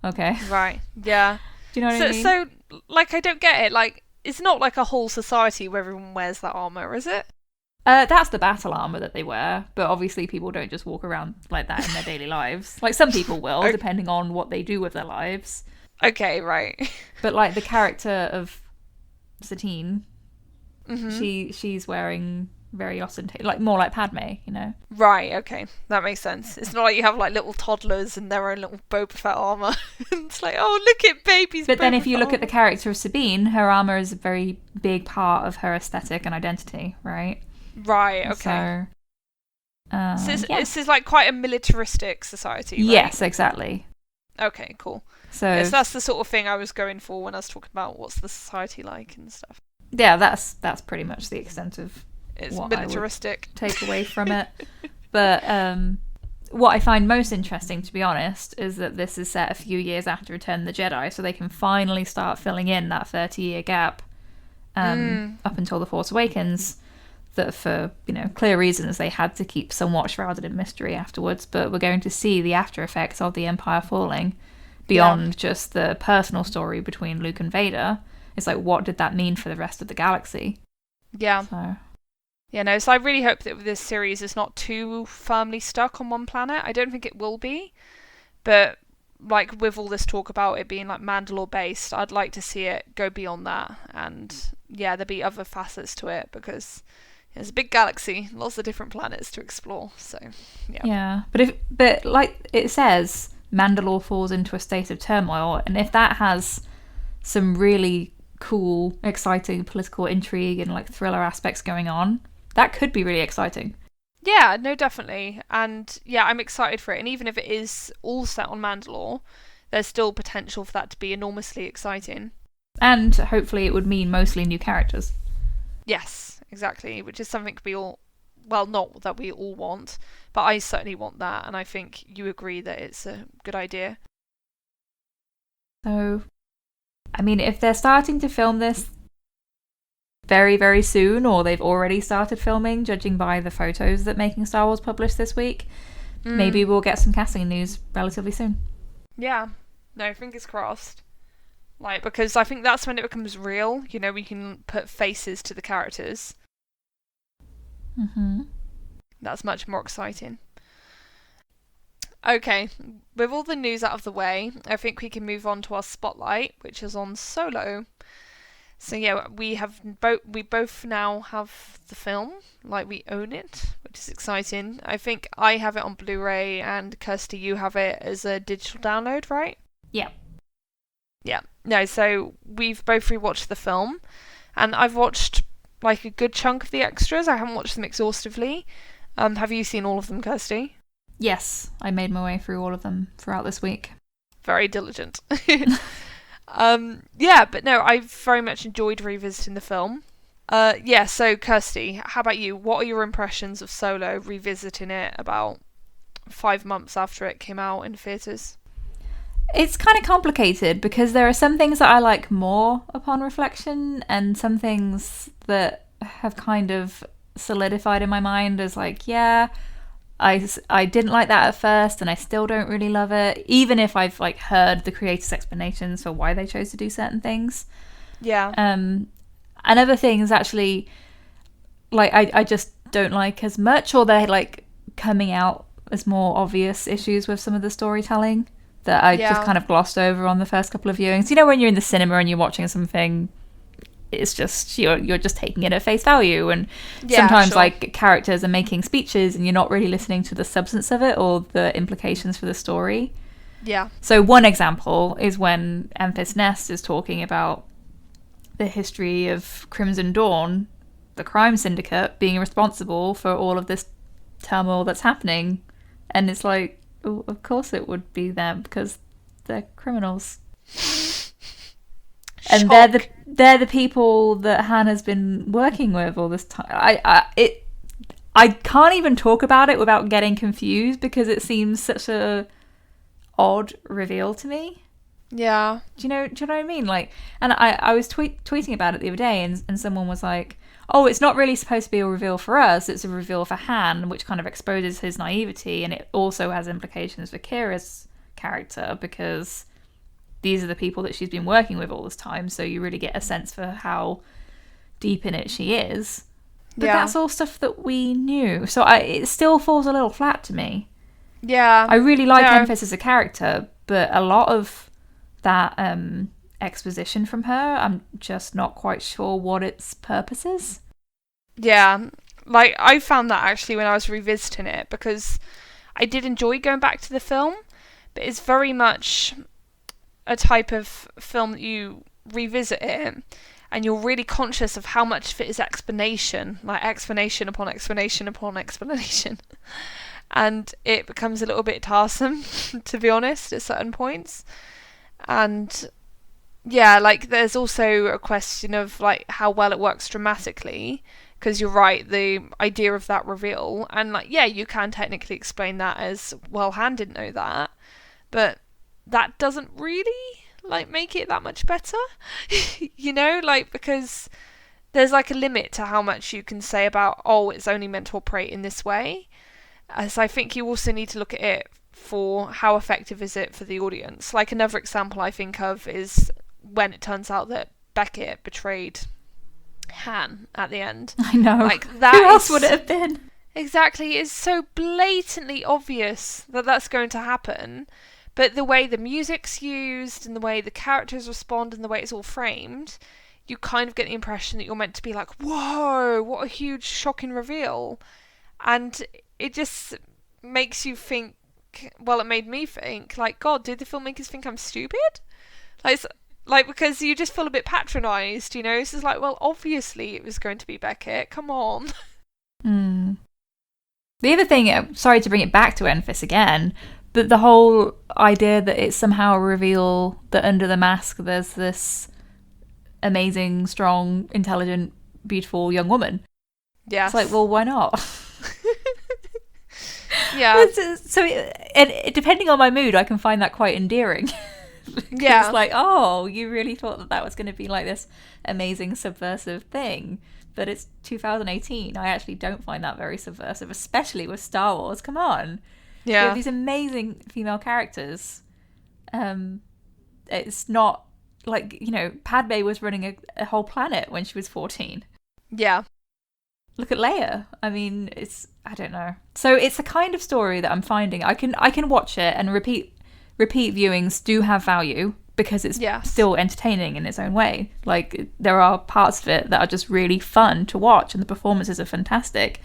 okay. Right. Yeah. Do you know what I mean? So, like, I don't get it. Like, it's not like a whole society where everyone wears that armor, is it? That's the battle armor that they wear, but obviously people don't just walk around like that in their daily lives. Like, some people will, depending on what they do with their lives. Okay, right. But, like, the character of Satine, Mm-hmm. she's wearing very ostentatious, like, more like Padme, you know? Right, okay. That makes sense. It's not like you have, like, little toddlers in their own little Boba Fett armor. It's like, oh, look at baby's But then Boba if you Fett look at the armor. character of Sabine, her armor is a very big part of her aesthetic and identity, right? Right, okay. So this is like quite a militaristic society, right? Yes, exactly. Okay, cool. So Yes, that's the sort of thing I was going for when I was talking about what's the society like and stuff. yeah, that's pretty much the extent of It's what I would militaristic. take away from it. But what I find most interesting, to be honest, is that this is set a few years after Return of the Jedi, so they can finally start filling in that 30-year gap up until The Force Awakens. That for, you know, clear reasons they had to keep somewhat shrouded in mystery afterwards, but we're going to see the after effects of the Empire falling beyond just the personal story between Luke and Vader. It's like, what did that mean for the rest of the galaxy? Yeah. So Yeah, no, so I really hope that this series is not too firmly stuck on one planet. I don't think it will be, but like with all this talk about it being like Mandalore based, I'd like to see it go beyond that, and yeah, there be other facets to it, because it's a big galaxy, lots of different planets to explore. So yeah, but like it says, Mandalore falls into a state of turmoil, and if that has some really cool, exciting political intrigue and like thriller aspects going on, that could be really exciting. Yeah, no, definitely. And yeah, I'm excited for it. And even if it is all set on Mandalore, there's still potential for that to be enormously exciting. And hopefully it would mean mostly new characters. Yes, exactly. Which is something we all, well, not that we all want, but I certainly want that. And I think you agree that it's a good idea. So, I mean, if they're starting to film this very, very soon, or they've already started filming, judging by the photos that Making Star Wars published this week, maybe we'll get some casting news relatively soon. Yeah. No, fingers crossed. Like, because I think that's when it becomes real. You know, we can put faces to the characters. Mm-hmm. That's much more exciting. Okay, with all the news out of the way, I think we can move on to our spotlight, which is on Solo. So yeah, we both now have the film, like we own it, which is exciting. I think I have it on Blu-ray, and Kirsty, you have it as a digital download, right? Yeah. Yeah. No, so we've both rewatched the film, and I've watched like a good chunk of the extras. I haven't watched them exhaustively. Have you seen all of them, Kirsty? Yes, I made my way through all of them throughout this week. Very diligent. Yeah, but no, I very much enjoyed revisiting the film. Yeah, so Kirsty, how about you? What are your impressions of Solo, revisiting it about 5 months after it came out in theatres? It's kind of complicated because there are some things that I like more upon reflection, and some things that have kind of solidified in my mind as like, yeah, I didn't like that at first, and I still don't really love it, even if I've like heard the creators' explanations for why they chose to do certain things. Yeah. And other things actually, like I just don't like as much, or they're like coming out as more obvious issues with some of the storytelling that I just kind of glossed over on the first couple of viewings. You know, when you're in the cinema and you're watching something, it's just you're just taking it at face value, and sometimes like characters are making speeches and you're not really listening to the substance of it or the implications for the story. Yeah. So one example is when Enfys Nest is talking about the history of Crimson Dawn, the crime syndicate, being responsible for all of this turmoil that's happening, and it's like, oh, of course it would be them because they're criminals. And they're the people that Hannah's been working with all this time. I can't even talk about it without getting confused because it seems such a odd reveal to me. Yeah. Do you know what I mean? Like, and I was tweeting about it the other day, and someone was like, "Oh, it's not really supposed to be a reveal for us. It's a reveal for Han, which kind of exposes his naivety, and it also has implications for Kira's character because these are the people that she's been working with all this time, so you really get a sense for how deep in it she is. But that's all stuff that we knew, so it still falls a little flat to me. Yeah. I really like Enfys as a character, but a lot of that exposition from her, I'm just not quite sure what its purpose is. Yeah, like, I found that actually when I was revisiting it, because I did enjoy going back to the film, but it's very much a type of film that you revisit it, and you're really conscious of how much of it is explanation, like explanation upon explanation upon explanation. And it becomes a little bit tiresome, to be honest, at certain points. And yeah, like, there's also a question of, like, how well it works dramatically, because you're right, the idea of that reveal, and, like, yeah, you can technically explain that as, well, Han didn't know that, but that doesn't really, like, make it that much better, you know, like, because there's, like, a limit to how much you can say about, oh, it's only meant to operate in this way, as I think you also need to look at it for how effective is it for the audience. Like, another example I think of is when it turns out that Beckett betrayed Han at the end. I know. Like, that who else would it have been? Exactly. It's so blatantly obvious that that's going to happen, but the way the music's used and the way the characters respond and the way it's all framed, you kind of get the impression that you're meant to be like, whoa, what a huge shocking reveal. And it just makes you think, well, it made me think, like, God, did the filmmakers think I'm stupid? Like, because you just feel a bit patronised, you know? It's just like, well, obviously it was going to be Beckett. Come on. Mm. The other thing, sorry to bring it back to Enfys again, but the whole idea that it's somehow a reveal that under the mask there's this amazing, strong, intelligent, beautiful young woman. Yeah. It's like, well, why not? Yeah. So, depending on my mood, I can find that quite endearing. Yeah. It's like, oh, you really thought that was going to be like this amazing subversive thing, but it's 2018. I actually don't find that very subversive, especially with Star Wars. Come on. Yeah. We have these amazing female characters. It's not like, you know, Padme was running a whole planet when she was 14. Yeah. Look at Leia. I mean, I don't know. So it's a kind of story that I'm finding. I can watch it, and repeat viewings do have value because it's still entertaining in its own way. Like, there are parts of it that are just really fun to watch, and the performances are fantastic.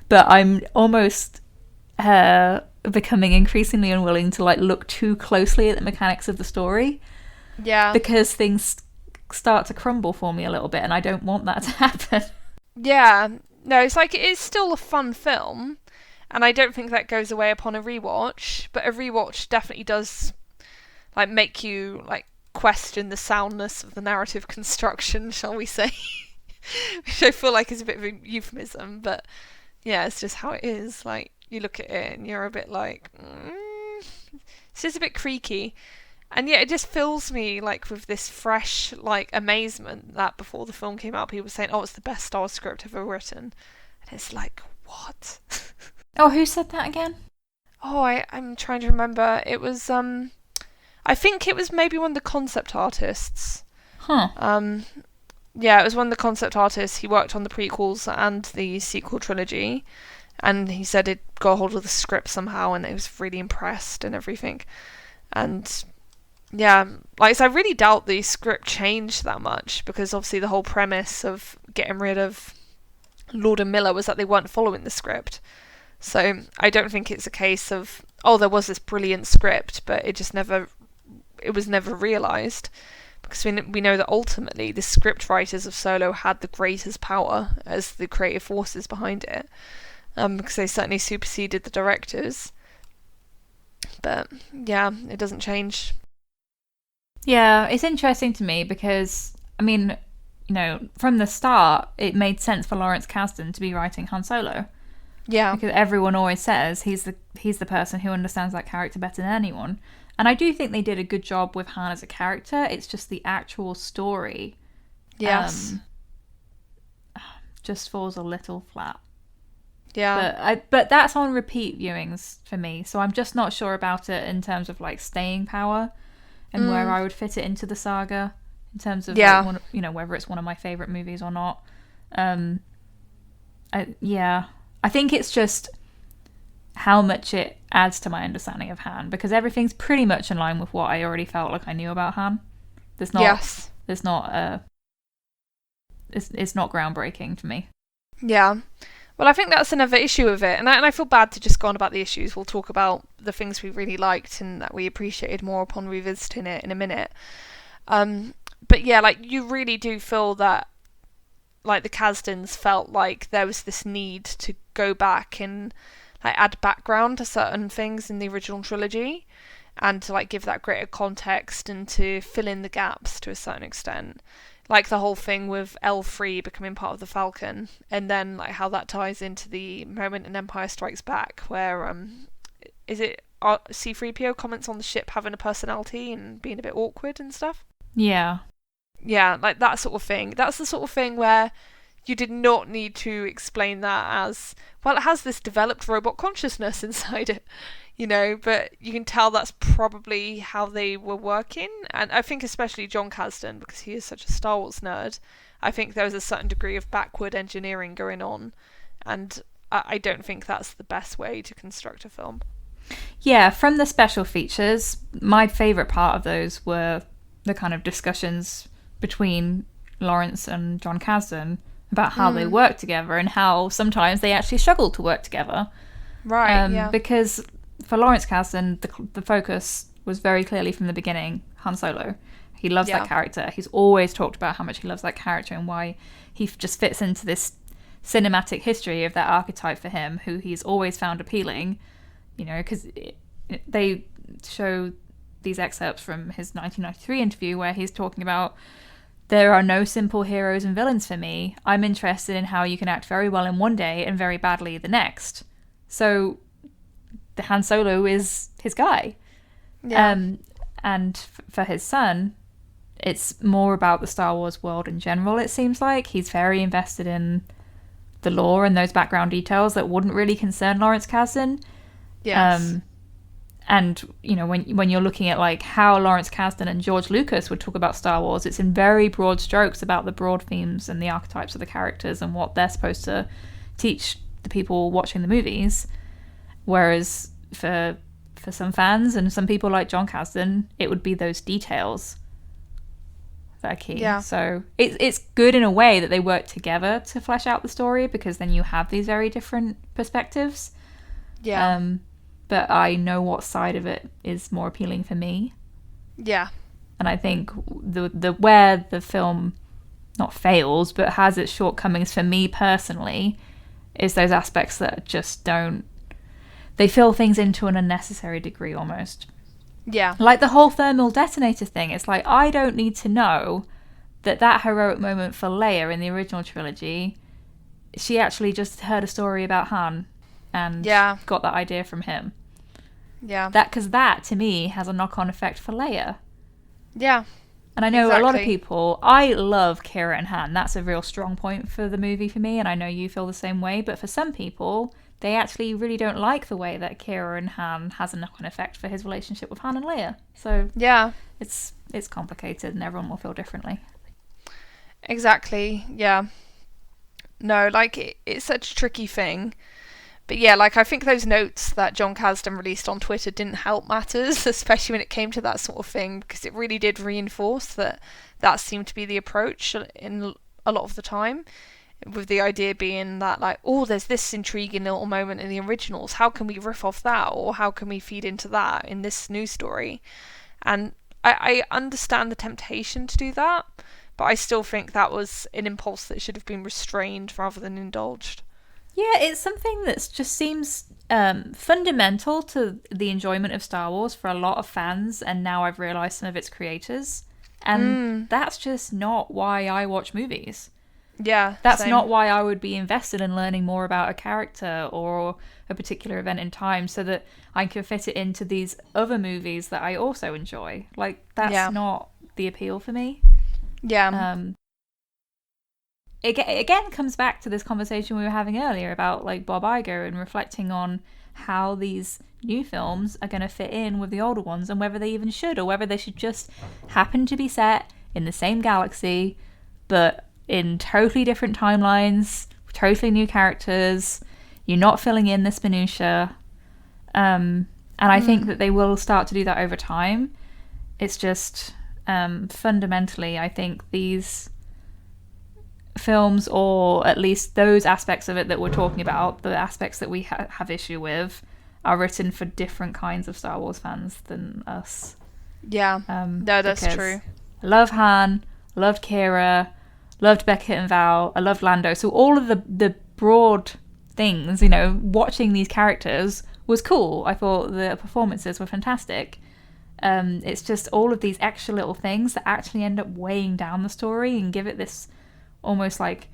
But I'm almost becoming increasingly unwilling to, like, look too closely at the mechanics of the story. Yeah. Because things start to crumble for me a little bit, and I don't want that to happen. Yeah. No, it's like, it is still a fun film, and I don't think that goes away upon a rewatch, but a rewatch definitely does, like, make you, like, question the soundness of the narrative construction, shall we say. Which I feel like is a bit of a euphemism, but yeah, it's just how it is. Like, you look at it and you're a bit like, it's just a bit creaky. And yet it just fills me, like, with this fresh, like, amazement that before the film came out, people were saying, oh, it's the best Star Wars script ever written. And it's like, what? Oh, who said that again? Oh, I'm trying to remember. It was, I think it was maybe one of the concept artists. Huh. Yeah, it was one of the concept artists. He worked on the prequels and the sequel trilogy. And he said he'd got a hold of the script somehow, and he was really impressed and everything. And yeah, like, so I really doubt the script changed that much, because obviously the whole premise of getting rid of Lord and Miller was that they weren't following the script. So I don't think it's a case of, oh, there was this brilliant script, but it was never realised. Because we know that ultimately the script writers of Solo had the greatest power as the creative forces behind it. Because they certainly superseded the directors. But yeah, it doesn't change. Yeah, it's interesting to me because, I mean, you know, from the start, it made sense for Lawrence Kasdan to be writing Han Solo. Yeah. Because everyone always says he's the person who understands that character better than anyone. And I do think they did a good job with Han as a character. It's just the actual story. Yes. Just falls a little flat. Yeah. But that's on repeat viewings for me. So I'm just not sure about it in terms of, like, staying power. and where I would fit it into the saga in terms of whether it's one of my favorite movies or not. I think it's just how much it adds to my understanding of Han, because everything's pretty much in line with what I already felt like I knew about Han. It's not groundbreaking for me. Yeah. Well, I think that's another issue of it, and I feel bad to just go on about the issues. We'll talk about the things we really liked and that we appreciated more upon revisiting it in a minute. But yeah, like, you really do feel that, like, the Kasdans felt like there was this need to go back and, like, add background to certain things in the original trilogy, and to, like, give that greater context and to fill in the gaps to a certain extent. Like the whole thing with L3 becoming part of the Falcon, and then like how that ties into the moment in Empire Strikes Back where is it C-3PO comments on the ship having a personality and being a bit awkward and stuff? Yeah, like that sort of thing. That's the sort of thing where you did not need to explain that as, well, it has this developed robot consciousness inside it, but you can tell that's probably how they were working. And I think especially Jon Kasdan, because he is such a Star Wars nerd, I think there was a certain degree of backward engineering going on, and I don't think that's the best way to construct a film. Yeah, from the special features, my favourite part of those were the kind of discussions between Lawrence and Jon Kasdan about how they work together and how sometimes they actually struggle to work together. Right, yeah. Because for Lawrence Kasdan, the focus was very clearly from the beginning Han Solo. He loves that character. He's always talked about how much he loves that character and why he just fits into this cinematic history of that archetype for him, who he's always found appealing, because they show these excerpts from his 1993 interview where he's talking about, there are no simple heroes and villains for me. I'm interested in how you can act very well in one day and very badly the next. So the Han Solo is his guy. Yeah. And for his son, it's more about the Star Wars world in general, it seems like. He's very invested in the lore and those background details that wouldn't really concern Lawrence Kasdan. Yes. And, when you're looking at like how Lawrence Kasdan and George Lucas would talk about Star Wars, it's in very broad strokes about the broad themes and the archetypes of the characters and what they're supposed to teach the people watching the movies. Whereas for some fans and some people like Jon Kasdan, it would be those details that are key. Yeah. So it's good in a way that they work together to flesh out the story, because then you have these very different perspectives. Yeah. But I know what side of it is more appealing for me. Yeah. And I think the where the film not fails but has its shortcomings for me personally is those aspects that just don't, they fill things into an unnecessary degree almost. Yeah. Like the whole thermal detonator thing. It's like, I don't need to know that heroic moment for Leia in the original trilogy, she actually just heard a story about Han and got that idea from him. Yeah. Because that, to me, has a knock-on effect for Leia. Yeah. And I know a lot of people, I love Kira and Han. That's a real strong point for the movie for me, and I know you feel the same way. But for some people, they actually really don't like the way that Kira and Han has a knock-on effect for his relationship with Han and Leia. So yeah, it's complicated, and everyone will feel differently. Exactly. Yeah. No, like it's such a tricky thing. But yeah, like I think those notes that Jon Kasdan released on Twitter didn't help matters, especially when it came to that sort of thing, because it really did reinforce that seemed to be the approach in a lot of the time, with the idea being that like, oh, there's this intriguing little moment in the originals, how can we riff off that, or how can we feed into that in this new story? And I understand the temptation to do that, but I still think that was an impulse that should have been restrained rather than indulged. Yeah, it's something that just seems fundamental to the enjoyment of Star Wars for a lot of fans, and now I've realised some of its creators. And that's just not why I watch movies. Yeah, that's same. not why I would be invested in learning more about a character or a particular event in time, so that I can fit it into these other movies that I also enjoy. Like, that's not the appeal for me. Yeah. It again comes back to this conversation we were having earlier about like Bob Iger and reflecting on how these new films are going to fit in with the older ones, and whether they even should, or whether they should just happen to be set in the same galaxy but in totally different timelines, totally new characters. You're not filling in this minutia. And I think that they will start to do that over time. It's just fundamentally, I think these films, or at least those aspects of it that we're talking about, the aspects that we have issue with, are written for different kinds of Star Wars fans than us. Yeah, no, that's true. I love Han, loved Kira, loved Beckett and Val, I loved Lando. So all of the broad things, you know, watching these characters was cool. I thought the performances were fantastic. It's just all of these extra little things that actually end up weighing down the story and give it this almost like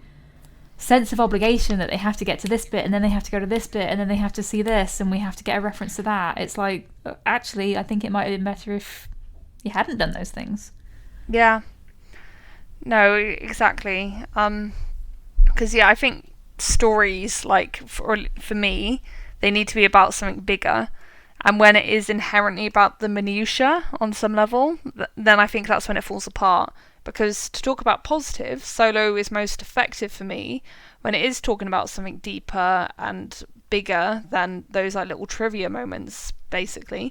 sense of obligation that they have to get to this bit, and then they have to go to this bit, and then they have to see this, and we have to get a reference to that. It's like, actually, I think it might have been better if you hadn't done those things. Yeah. No, exactly. Because, I think stories, like, for me, they need to be about something bigger. And when it is inherently about the minutiae on some level, then I think that's when it falls apart. Because to talk about positives, Solo is most effective for me when it is talking about something deeper and bigger than those like little trivia moments, basically,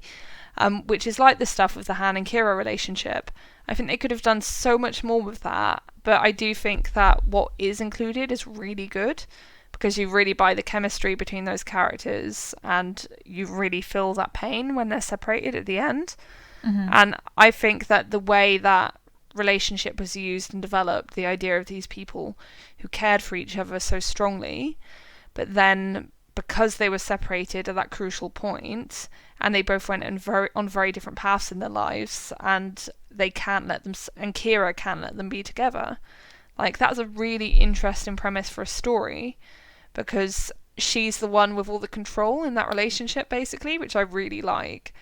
which is like the stuff with the Han and Kira relationship. I think they could have done so much more with that, but I do think that what is included is really good, because you really buy the chemistry between those characters and you really feel that pain when they're separated at the end. Mm-hmm. And I think that the way that relationship was used and developed, the idea of these people who cared for each other so strongly, but then because they were separated at that crucial point, and they both went on very different paths in their lives, and they can't let them, and Kira can't let them be together. Like, that's a really interesting premise for a story, because she's the one with all the control in that relationship, basically, which I really like.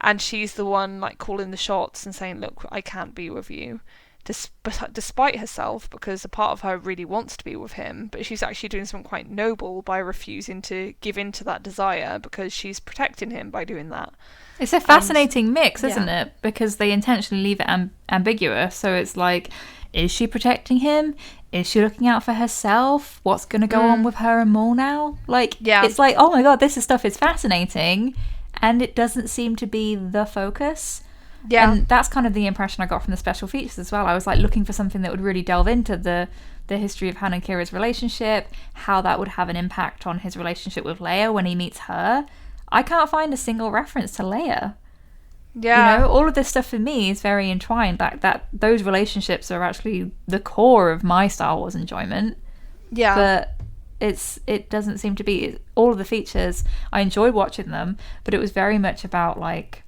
And she's the one, like, calling the shots and saying, look, I can't be with you, despite herself, because a part of her really wants to be with him, but she's actually doing something quite noble by refusing to give in to that desire, because she's protecting him by doing that. It's a fascinating mix, isn't it? Because they intentionally leave it ambiguous. So it's like, is she protecting him? Is she looking out for herself? What's going to go on with her and Maul now? Like, it's like, oh my god, this stuff is fascinating, and it doesn't seem to be the focus. Yeah. And that's kind of the impression I got from the special features as well. I was like looking for something that would really delve into the history of Han and Kira's relationship, how that would have an impact on his relationship with Leia when he meets her. I can't find a single reference to Leia. Yeah. You know, all of this stuff for me is very entwined. That those relationships are actually the core of my Star Wars enjoyment. Yeah. But it doesn't seem to be. All of the features, I enjoyed watching them, but it was very much about like,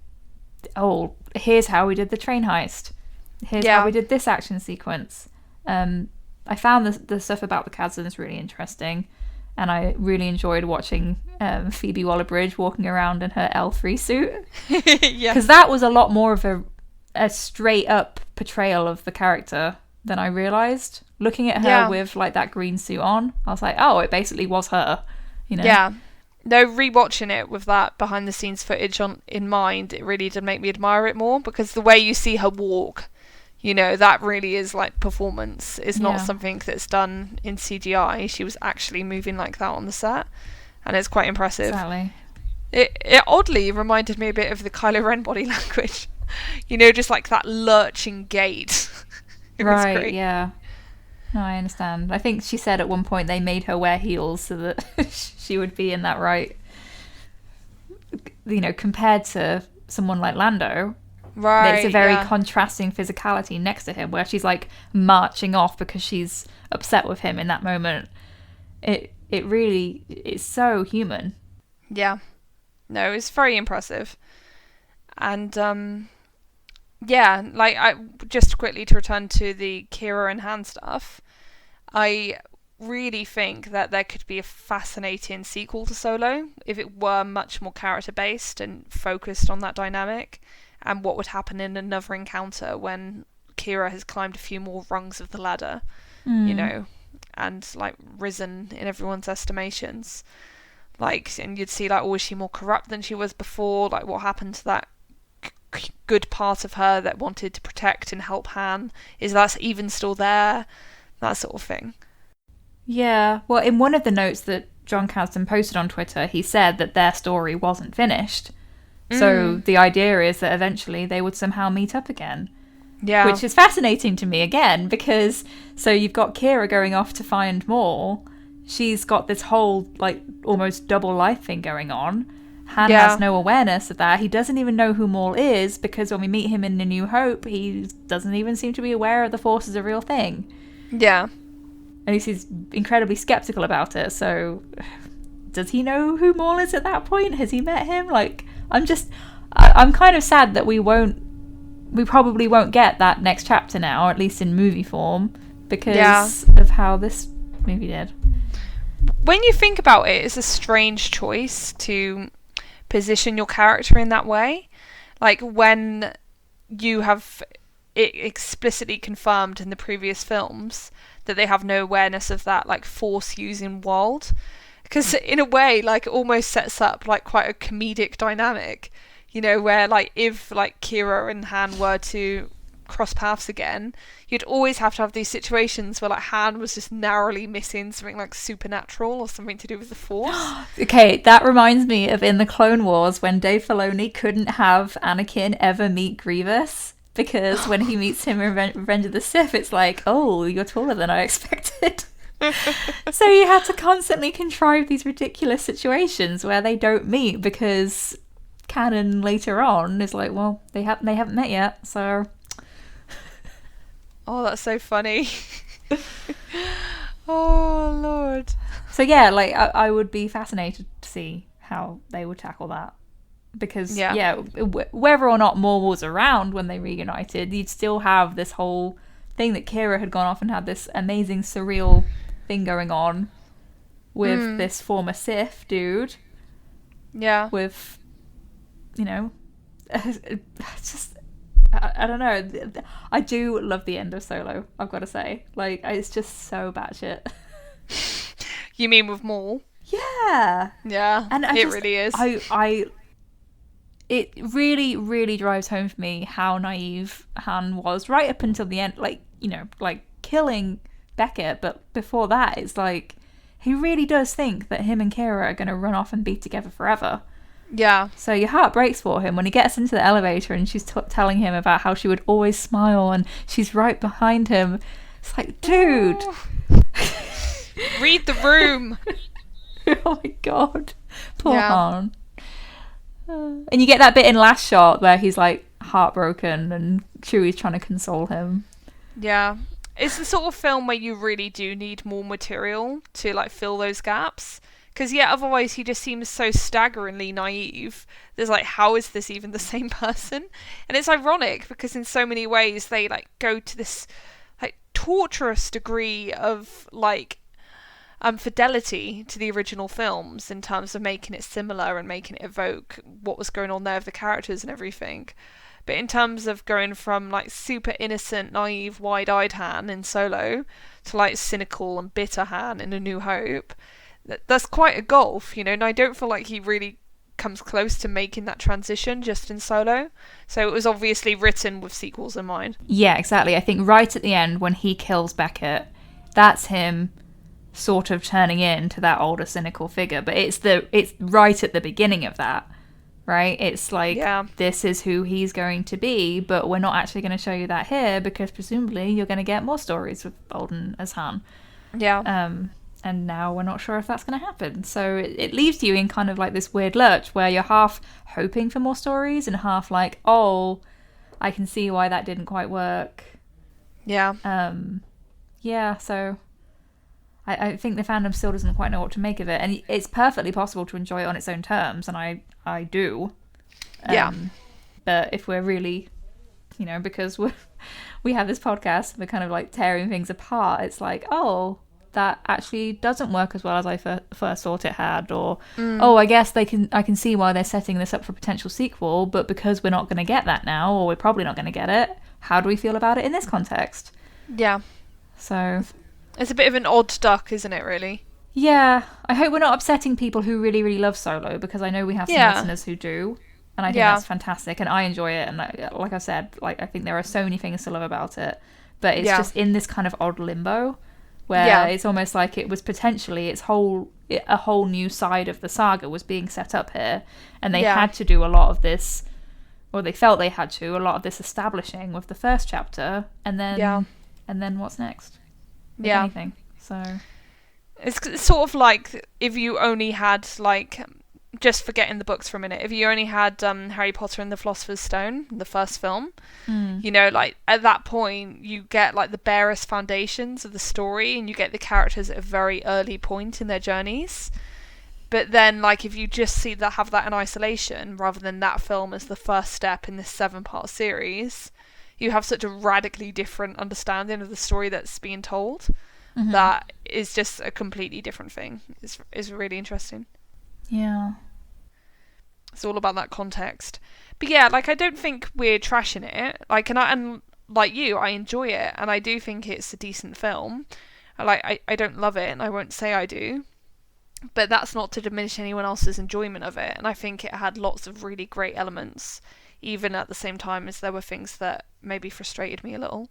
oh, here's how we did the train heist. Here's how we did this action sequence. I found the stuff about the chasms really interesting, and I really enjoyed watching Phoebe Waller-Bridge walking around in her L3 suit. Because that was a lot more of a straight up portrayal of the character than I realised. Looking at her with like that green suit on, I was like, oh, it basically was her. You know? Yeah. No, rewatching it with that behind the scenes footage in mind, it really did make me admire it more, because the way you see her walk, you know, that really is like performance. It's not something that's done in CGI. She was actually moving like that on the set, and it's quite impressive. Exactly. It oddly reminded me a bit of the Kylo Ren body language. You know, just like that lurching gait. It was great. Yeah. No, I understand. I think she said at one point they made her wear heels so that she would be in that right, you know, compared to someone like Lando. Right. It's a very contrasting physicality next to him, where she's like marching off because she's upset with him in that moment. It really is so human. Yeah. No, it's very impressive. And like, I just quickly to return to the Kira and Han stuff, I really think that there could be a fascinating sequel to Solo if it were much more character based and focused on that dynamic, and what would happen in another encounter when Kira has climbed a few more rungs of the ladder, you know, and like risen in everyone's estimations. Like, and you'd see, like, oh, is she more corrupt than she was before? Like, what happened to that good part of her that wanted to protect and help Han? Is that even still there? That sort of thing. Yeah, well, in one of the notes that Jon Kasdan posted on Twitter, he said that their story wasn't finished. So the idea is that eventually they would somehow meet up again. Yeah. Which is fascinating to me again, because so you've got Kira going off to find Maul. She's got this whole, like, almost double life thing going on. Han has no awareness of that. He doesn't even know who Maul is, because when we meet him in A New Hope, he doesn't even seem to be aware of the Force as a real thing. Yeah. At least he's incredibly skeptical about it, so does he know who Maul is at that point? Has he met him? Like, I'm kind of sad that we probably won't get that next chapter now, at least in movie form, because of how this movie did. When you think about it, it's a strange choice to position your character in that way. Like, when you have it explicitly confirmed in the previous films that they have no awareness of that, like, Force using world. Because in a way, like, it almost sets up, like, quite a comedic dynamic, you know, where, like, if, like, Kira and Han were to cross paths again, you'd always have to have these situations where, like, Han was just narrowly missing something, like, supernatural or something to do with the Force. Okay, that reminds me of in the Clone Wars when Dave Filoni couldn't have Anakin ever meet Grievous, because when he meets him in Revenge of the Sith, it's like, oh, you're taller than I expected. So you had to constantly contrive these ridiculous situations where they don't meet, because canon later on is like, well, they haven't met yet, so. Oh, that's so funny. Oh, Lord. So yeah, like, I would be fascinated to see how they would tackle that. Because, whether or not Maul was around when they reunited, you'd still have this whole thing that Kira had gone off and had this amazing surreal thing going on with this former Sith dude. Yeah. With, you know, just, I don't know. I do love the end of Solo, I've got to say. Like, it's just so batshit. You mean with Maul? Yeah. Yeah, and it really is. It really, really drives home for me how naive Han was right up until the end. Like, you know, like killing Beckett, but before that, it's like he really does think that him and Kira are going to run off and be together forever. Yeah. So your heart breaks for him when he gets into the elevator and she's telling him about how she would always smile and she's right behind him. It's like, dude. Read the room. Oh my god. Poor Han. And you get that bit in Last Shot where he's like heartbroken and Chewie's trying to console him. Yeah. It's the sort of film where you really do need more material to, like, fill those gaps. Because, otherwise he just seems so staggeringly naive. There's, like, how is this even the same person? And it's ironic because in so many ways they, like, go to this, like, torturous degree of, like, fidelity to the original films in terms of making it similar and making it evoke what was going on there with the characters and everything. But in terms of going from, like, super innocent, naive, wide-eyed Han in Solo to, like, cynical and bitter Han in A New Hope, that's quite a gulf, you know, and I don't feel like he really comes close to making that transition just in Solo. So it was obviously written with sequels in mind. Yeah, exactly. I think right at the end when he kills Beckett, that's him sort of turning into that older cynical figure, but it's right at the beginning of that, right? It's like, this is who he's going to be, but we're not actually going to show you that here because presumably you're going to get more stories with Bolden as Han. And now we're not sure if that's going to happen, so it leaves you in kind of like this weird lurch where you're half hoping for more stories and half like, oh, I can see why that didn't quite work. So I think the fandom still doesn't quite know what to make of it, and it's perfectly possible to enjoy it on its own terms, and I do. But if we're really, you know, because we have this podcast, we're kind of like tearing things apart, it's like, oh, that actually doesn't work as well as I first thought it had, or oh, I guess I can see why they're setting this up for a potential sequel, but because we're not going to get that now, or we're probably not going to get it, how do we feel about it in this context? So it's a bit of an odd duck, isn't it, really? Yeah, I hope we're not upsetting people who really, really love Solo, because I know we have some listeners who do, and I think that's fantastic, and I enjoy it. And like I said, like I think there are so many things to love about it, but it's just in this kind of odd limbo where it's almost like it was potentially a whole new side of the saga was being set up here, and they had to do a lot of this, or they felt they had to a lot of this establishing with the first chapter, and then what's next? If anything. So it's sort of like if you only had, like, just forgetting the books for a minute, if you only had Harry Potter and the Philosopher's Stone, the first film, you know, like at that point you get like the barest foundations of the story, and you get the characters at a very early point in their journeys. But then, like, if you just have that in isolation rather than that film as the first step in this 7-part series, you have such a radically different understanding of the story that's being told. That is just a completely different thing. It's really interesting. Yeah. It's all about that context. But yeah, like, I don't think we're trashing it. Like, and like you, I enjoy it, and I do think it's a decent film. I don't love it, and I won't say I do. But that's not to diminish anyone else's enjoyment of it. And I think it had lots of really great elements, even at the same time as there were things that maybe frustrated me a little.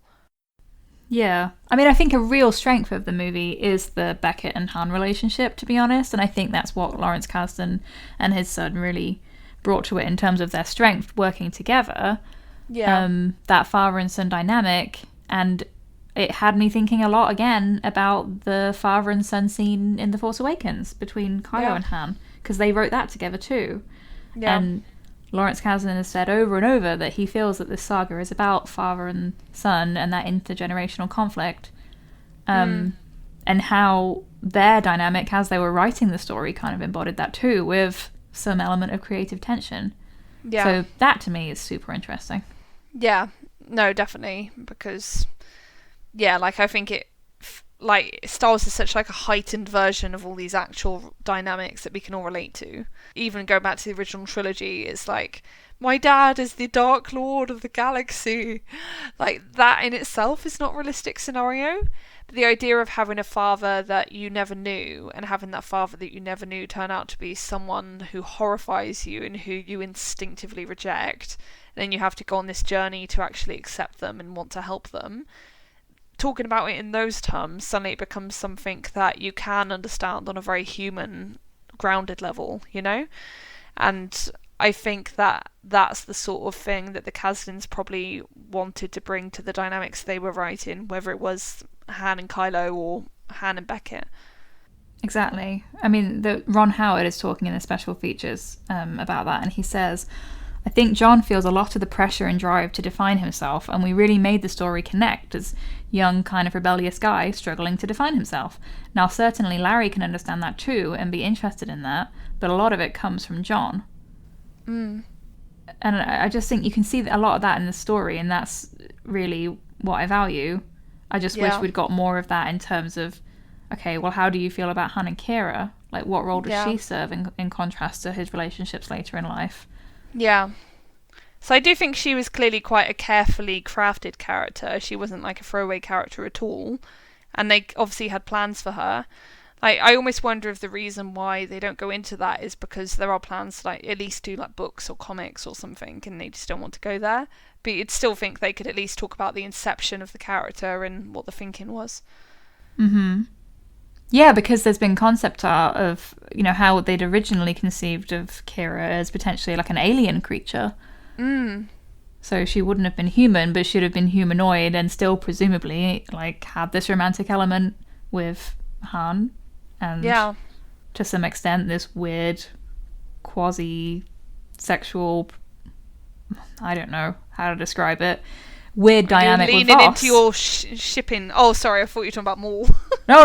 Yeah. I mean, I think a real strength of the movie is the Beckett and Han relationship, to be honest. And I think that's what Lawrence Kasdan and his son really brought to it in terms of their strength working together. Yeah. That father and son dynamic. And it had me thinking a lot again about the father and son scene in The Force Awakens between Kylo and Han, because they wrote that together too. Yeah. And Lawrence Kasdan has said over and over that he feels that this saga is about father and son and that intergenerational conflict, and how their dynamic as they were writing the story kind of embodied that too, with some element of creative tension. Yeah. So that to me is super interesting. Yeah, no, definitely, because like, I think Star Wars is such like a heightened version of all these actual dynamics that we can all relate to. Even go back to the original trilogy, it's like, my dad is the Dark Lord of the galaxy. Like, that in itself is not a realistic scenario. But the idea of having a father that you never knew, and having that father that you never knew turn out to be someone who horrifies you and who you instinctively reject, and then you have to go on this journey to actually accept them and want to help them. Talking about it in those terms, suddenly it becomes something that you can understand on a very human, grounded level, you know? And I think that that's the sort of thing that the Kasdans probably wanted to bring to the dynamics they were writing, whether it was Han and Kylo or Han and Beckett. Exactly. I mean, Ron Howard is talking in the special features about that, and he says, I think Jon feels a lot of the pressure and drive to define himself, and we really made the story connect as young, kind of rebellious guy struggling to define himself. Now, certainly Larry can understand that too and be interested in that, but a lot of it comes from Jon. And I just think you can see a lot of that in the story, and that's really what I value. I just wish we'd got more of that in terms of, okay, well, how do you feel about Han and Kira? Like, what role does she serve in contrast to his relationships later in life? Yeah. So I do think she was clearly quite a carefully crafted character. She wasn't like a throwaway character at all. And they obviously had plans for her. Like, I almost wonder if the reason why they don't go into that is because there are plans to, like, at least do like books or comics or something, and they just don't want to go there. But you'd still think they could at least talk about the inception of the character and what the thinking was. Yeah, because there's been concept art of, you know, how they'd originally conceived of Kira as potentially like an alien creature. So she wouldn't have been human, but she'd have been humanoid and still presumably like had this romantic element with Han. And to some extent this weird quasi-sexual, I don't know how to describe it, weird dynamic with Voss. Leaning into your shipping. Oh, sorry, I thought you were talking about Maul. No.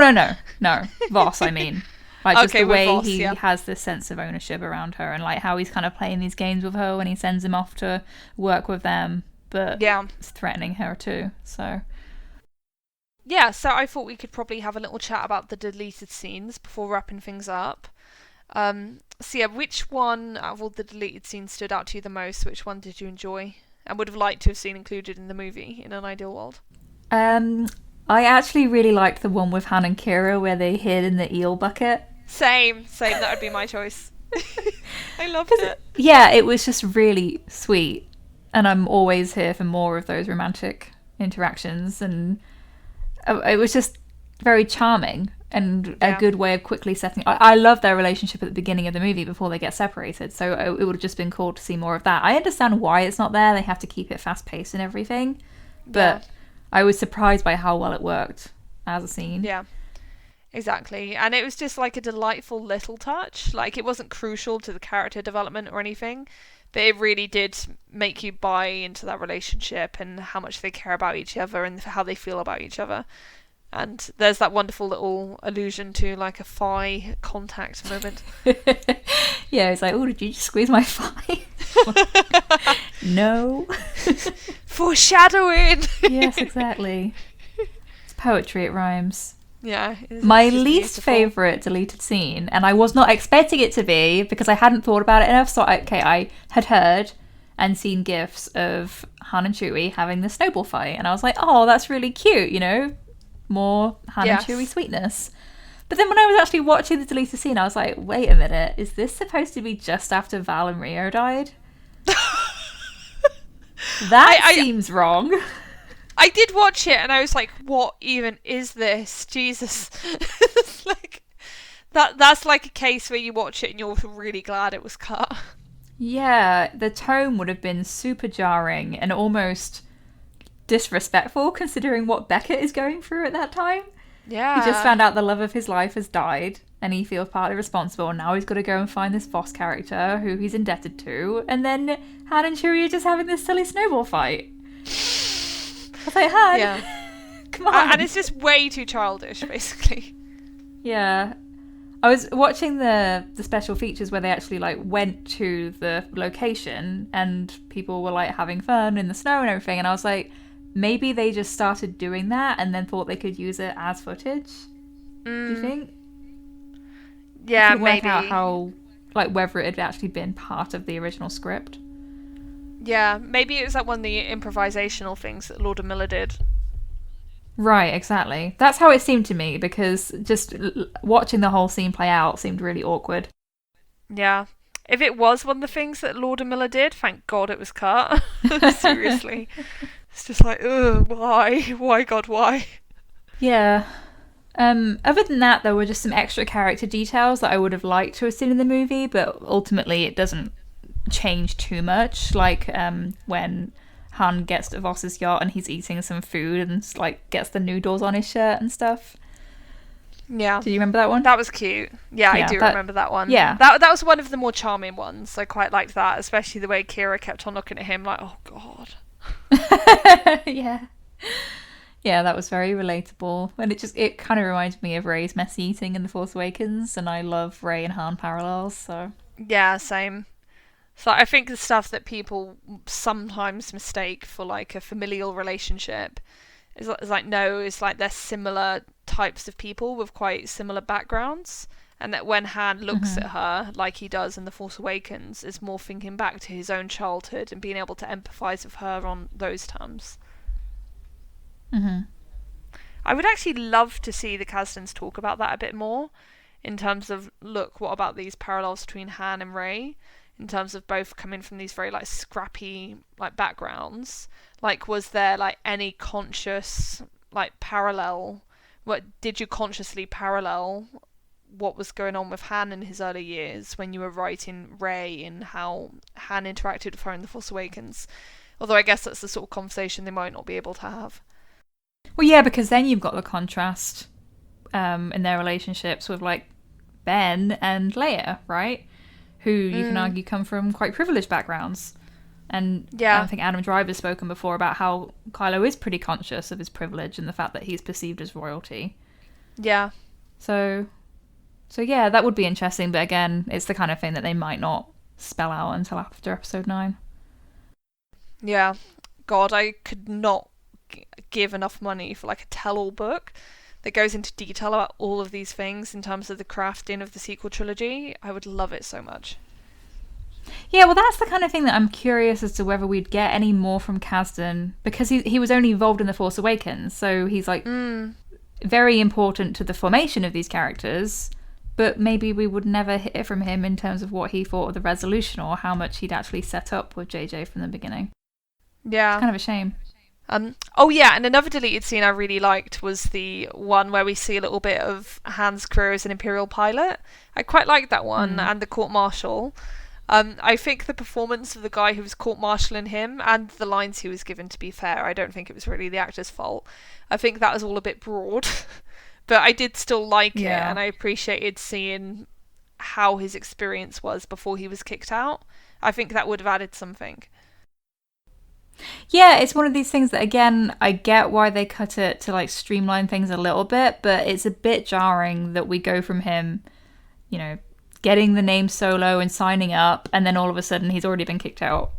Voss, I mean. Like, just okay, the way Voss, he has this sense of ownership around her, and like how he's kind of playing these games with her when he sends him off to work with them, but it's threatening her too, so... Yeah, so I thought we could probably have a little chat about the deleted scenes before wrapping things up. So yeah, which one out of all the deleted scenes stood out to you the most? Which one did you enjoy and would have liked to have seen included in the movie in an ideal world? I actually really liked the one with Han and Kira where they hid in the eel bucket. Same. That would be my choice. I loved it. Yeah, it was just really sweet. And I'm always here for more of those romantic interactions. And it was just very charming and a good way of quickly setting... I love their relationship at the beginning of the movie before they get separated. So it would have just been cool to see more of that. I understand why it's not there. They have to keep it fast-paced and everything. But I was surprised by how well it worked as a scene. Yeah. Exactly. And it was just like a delightful little touch. Like, it wasn't crucial to the character development or anything, but it really did make you buy into that relationship and how much they care about each other and how they feel about each other. And there's that wonderful little allusion to like a thigh contact moment. Yeah, it's like, oh, did you just squeeze my thigh? No. Foreshadowing. Yes, exactly. It's poetry, it rhymes. Yeah. My least favourite deleted scene, and I was not expecting it to be because I hadn't thought about it enough. So, I had heard and seen gifs of Han and Chewie having the snowball fight, and I was like, oh, that's really cute, you know? More Han and Chewie sweetness. But then when I was actually watching the deleted scene, I was like, wait a minute, is this supposed to be just after Val and Rio died? That seems wrong. I did watch it and I was like, what even is this? Jesus. Like that's like a case where you watch it and you're really glad it was cut. Yeah, the tone would have been super jarring and almost disrespectful considering what Beckett is going through at that time. Yeah. He just found out the love of his life has died and he feels partly responsible, and now he's got to go and find this Voss character who he's indebted to, and then Han and Chewie are just having this silly snowball fight. I was like, Han, come on. And it's just way too childish, basically. Yeah. I was watching the special features where they actually like went to the location and people were like having fun in the snow and everything, and I was like, maybe they just started doing that and then thought they could use it as footage. Do you think? Yeah, maybe. Work out how, like, whether it had actually been part of the original script. Yeah, maybe it was like one of the improvisational things that Lord and Miller did. Right, exactly. That's how it seemed to me, because just watching the whole scene play out seemed really awkward. Yeah. If it was one of the things that Lord and Miller did, thank God it was cut. Seriously. It's just like, ugh, why? Why, God, why? Yeah. Other than that, there were just some extra character details that I would have liked to have seen in the movie, but ultimately it doesn't change too much. Like when Han gets to Voss's yacht and he's eating some food and like gets the noodles on his shirt and stuff. Yeah. Do you remember that one? That was cute. Yeah, I do remember that one. Yeah. That was one of the more charming ones. I quite liked that, especially the way Kira kept on looking at him like, oh, God. Yeah. Yeah, that was very relatable. And it kind of reminds me of Rey's messy eating in The Force Awakens, and I love Rey and Han parallels, so... Yeah, same. So I think the stuff that people sometimes mistake for like a familial relationship is like, no, it's like they're similar types of people with quite similar backgrounds, and that when Han looks at her like he does in The Force Awakens, is more thinking back to his own childhood and being able to empathise with her on those terms. I would actually love to see the Kasdans talk about that a bit more, in terms of, look, what about these parallels between Han and Rey, in terms of both coming from these very like scrappy like backgrounds. Like, was there like any conscious like parallel? What did you consciously parallel what was going on with Han in his early years when you were writing Rey, and how Han interacted with her in The Force Awakens? Although I guess that's the sort of conversation they might not be able to have. Well, yeah, because then you've got the contrast in their relationships with like Ben and Leia, right? Who you can argue come from quite privileged backgrounds. And yeah. I think Adam Driver's spoken before about how Kylo is pretty conscious of his privilege and the fact that he's perceived as royalty. Yeah. So yeah, that would be interesting, but again, it's the kind of thing that they might not spell out until after episode 9. Yeah. God, I could not give enough money for like a tell-all book that goes into detail about all of these things in terms of the crafting of the sequel trilogy. I would love it so much. Yeah, well, that's the kind of thing that I'm curious as to whether we'd get any more from Kasdan, because he was only involved in The Force Awakens, so he's like very important to the formation of these characters, but maybe we would never hear from him in terms of what he thought of the resolution or how much he'd actually set up with JJ from the beginning. Yeah. It's kind of a shame. Oh yeah, and another deleted scene I really liked was the one where we see a little bit of Han's career as an Imperial pilot. I quite liked that one, and the court-martial. I think the performance of the guy who was court-martialing him, and the lines he was given, to be fair, I don't think it was really the actor's fault. I think that was all a bit broad, but I did still like it, and I appreciated seeing how his experience was before he was kicked out. I think that would have added something. Yeah, it's one of these things that, again, I get why they cut it to like streamline things a little bit, but it's a bit jarring that we go from him, you know, getting the name Solo and signing up, and then all of a sudden he's already been kicked out.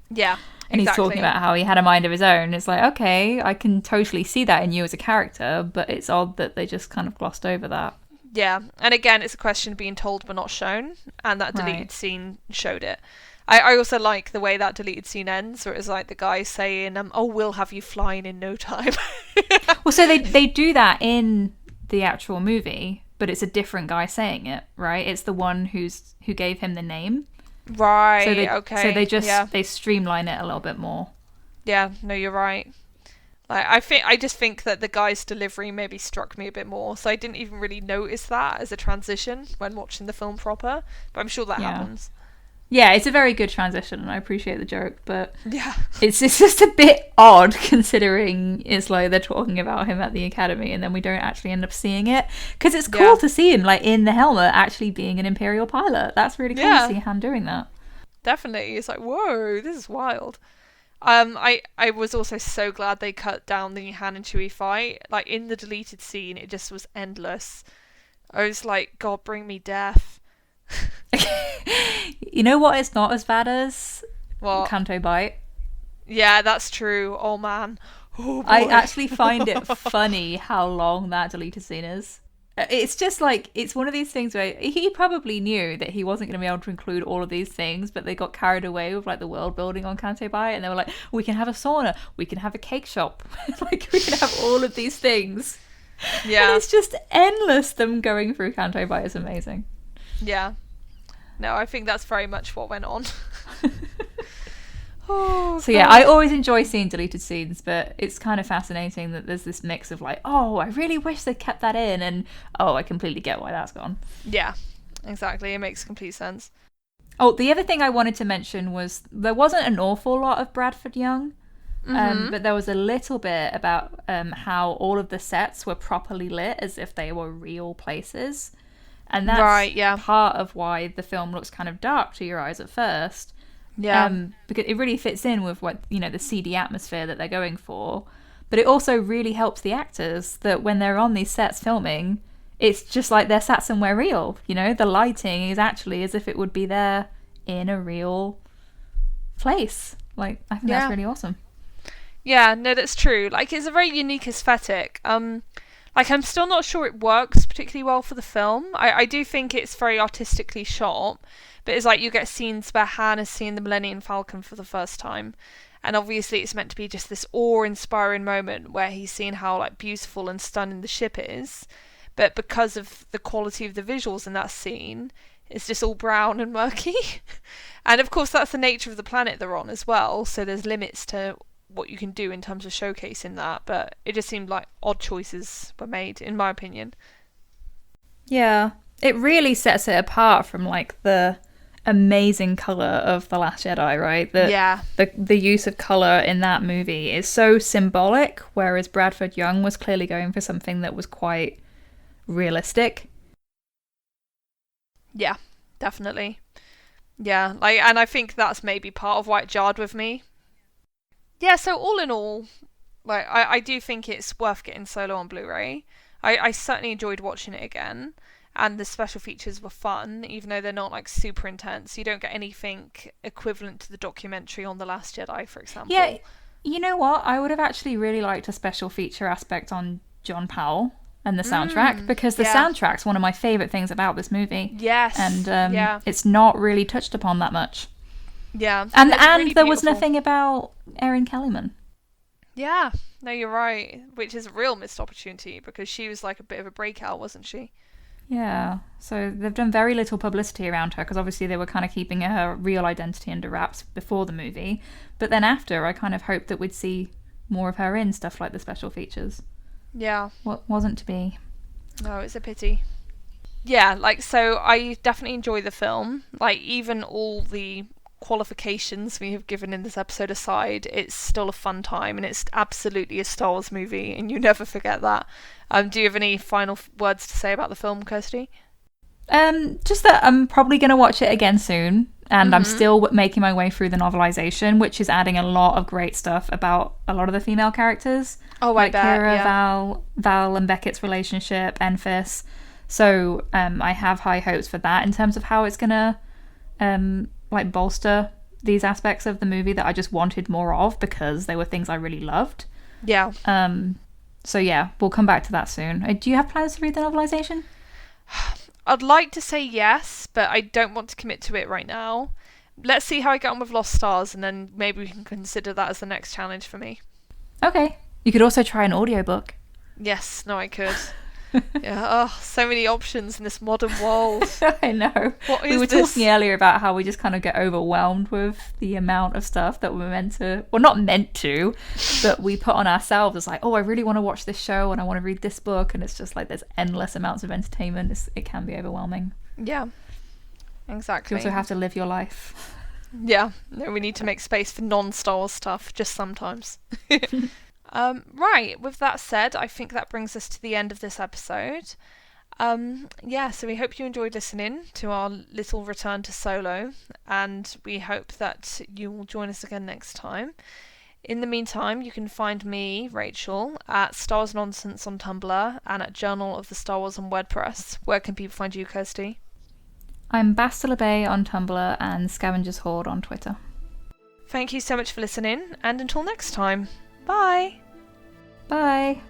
Yeah, and he's talking about how he had a mind of his own. It's like, okay, I can totally see that in you as a character, but it's odd that they just kind of glossed over that. Yeah, and again, it's a question of being told but not shown, and that deleted scene showed it. I also like the way that deleted scene ends, where it's like the guy saying, oh, we'll have you flying in no time. Well, so they do that in the actual movie, but it's a different guy saying it, right? It's the one who gave him the name. Right, okay. So they just they streamline it a little bit more. Yeah, no, you're right. Like, I just think that the guy's delivery maybe struck me a bit more, so I didn't even really notice that as a transition when watching the film proper, but I'm sure that happens. Yeah, it's a very good transition, and I appreciate the joke, but it's just a bit odd considering it's like they're talking about him at the academy and then we don't actually end up seeing it, because it's cool to see him like in the helmet actually being an Imperial pilot. That's really cool to see Han doing that. Definitely. It's like, whoa, this is wild. I was also so glad they cut down the Han and Chewie fight. Like, in the deleted scene, it just was endless. I was like, God, bring me death. You know what it's not as bad as? What? Canto Bight. Yeah, that's true. Oh man. Oh, I actually find it funny how long that deleted scene is. It's just like, it's one of these things where he probably knew that he wasn't going to be able to include all of these things, but they got carried away with like the world building on Canto Bight, and they were like, we can have a sauna, we can have a cake shop, like we can have all of these things. Yeah. And it's just endless them going through Canto Bight. Is amazing. Yeah. No, I think that's very much what went on. So yeah, I always enjoy seeing deleted scenes, but it's kind of fascinating that there's this mix of like, oh, I really wish they kept that in, and oh, I completely get why that's gone. Yeah, exactly. It makes complete sense. Oh, the other thing I wanted to mention was there wasn't an awful lot of Bradford Young, but there was a little bit about how all of the sets were properly lit as if they were real places. And that's part of why the film looks kind of dark to your eyes at first. Yeah. Because it really fits in with what, you know, the seedy atmosphere that they're going for. But it also really helps the actors that when they're on these sets filming, it's just like they're sat somewhere real. You know, the lighting is actually as if it would be there in a real place. Like, I think that's really awesome. Yeah, no, that's true. Like, it's a very unique aesthetic. Like, I'm still not sure it works particularly well for the film. I do think it's very artistically shot, but it's like you get scenes where Han is seeing the Millennium Falcon for the first time, and obviously it's meant to be just this awe-inspiring moment where he's seeing how like beautiful and stunning the ship is, but because of the quality of the visuals in that scene, it's just all brown and murky. And of course that's the nature of the planet they're on as well, so there's limits to what you can do in terms of showcasing that, but it just seemed like odd choices were made, in my opinion. Yeah, it really sets it apart from like the amazing colour of The Last Jedi, right? The use of colour in that movie is so symbolic, whereas Bradford Young was clearly going for something that was quite realistic. Yeah, definitely. Yeah, like, and I think that's maybe part of why it jarred with me. Yeah, so all in all, like I do think it's worth getting Solo on Blu-ray. I certainly enjoyed watching it again, and the special features were fun, even though they're not like super intense. You don't get anything equivalent to the documentary on The Last Jedi, for example. Yeah, you know what? I would have actually really liked a special feature aspect on John Powell and the soundtrack, because the soundtrack's one of my favourite things about this movie. Yes. And it's not really touched upon that much. Yeah. And really there was beautiful. nothing about Erin Kellyman. Yeah, no, you're right. Which is a real missed opportunity because she was like a bit of a breakout, wasn't she? Yeah, so they've done very little publicity around her because obviously they were kind of keeping her real identity under wraps before the movie. But then after, I kind of hoped that we'd see more of her in stuff like the special features. Yeah. What wasn't to be. No, it's a pity. Yeah, like, so I definitely enjoy the film. Like, even all the qualifications we have given in this episode aside, it's still a fun time, and it's absolutely a Star Wars movie, and you never forget that. Do you have any final words to say about the film, Kirsty? Just that I'm probably going to watch it again soon, and I'm still making my way through the novelization, which is adding a lot of great stuff about a lot of the female characters. Oh, like I bet, Kira, yeah. Val and Beckett's relationship, Enfys. So I have high hopes for that in terms of how it's going to like bolster these aspects of the movie that I just wanted more of because they were things I really loved. Yeah. So yeah, we'll come back to that soon. Do you have plans to read the novelization? I'd like to say yes, but I don't want to commit to it right now. Let's see how I get on with Lost Stars, and then maybe we can consider that as the next challenge for me. Okay. You could also try an audiobook. Yes, no, I could. Yeah, oh, so many options in this modern world. I know. What is we were this? talking earlier about how we just kind of get overwhelmed with the amount of stuff that we're meant to, well, not meant to, but we put on ourselves as like, oh, I really want to watch this show and I want to read this book, and it's just like there's endless amounts of entertainment. It can be overwhelming. Yeah, exactly. You also have to live your life. Yeah, no, we need to make space for non-Star Wars stuff, just sometimes. Right, with that said, I think that brings us to the end of this episode. Yeah, so we hope you enjoyed listening to our little return to Solo, and we hope that you will join us again next time. In the meantime, you can find me, Rachel, at Star Wars Nonsense on Tumblr and at Journal of the Star Wars on WordPress. Where can people find you, Kirsty? I'm Bastila Bay on Tumblr and Scavengers Horde on Twitter. Thank you so much for listening, and until next time, bye! Bye!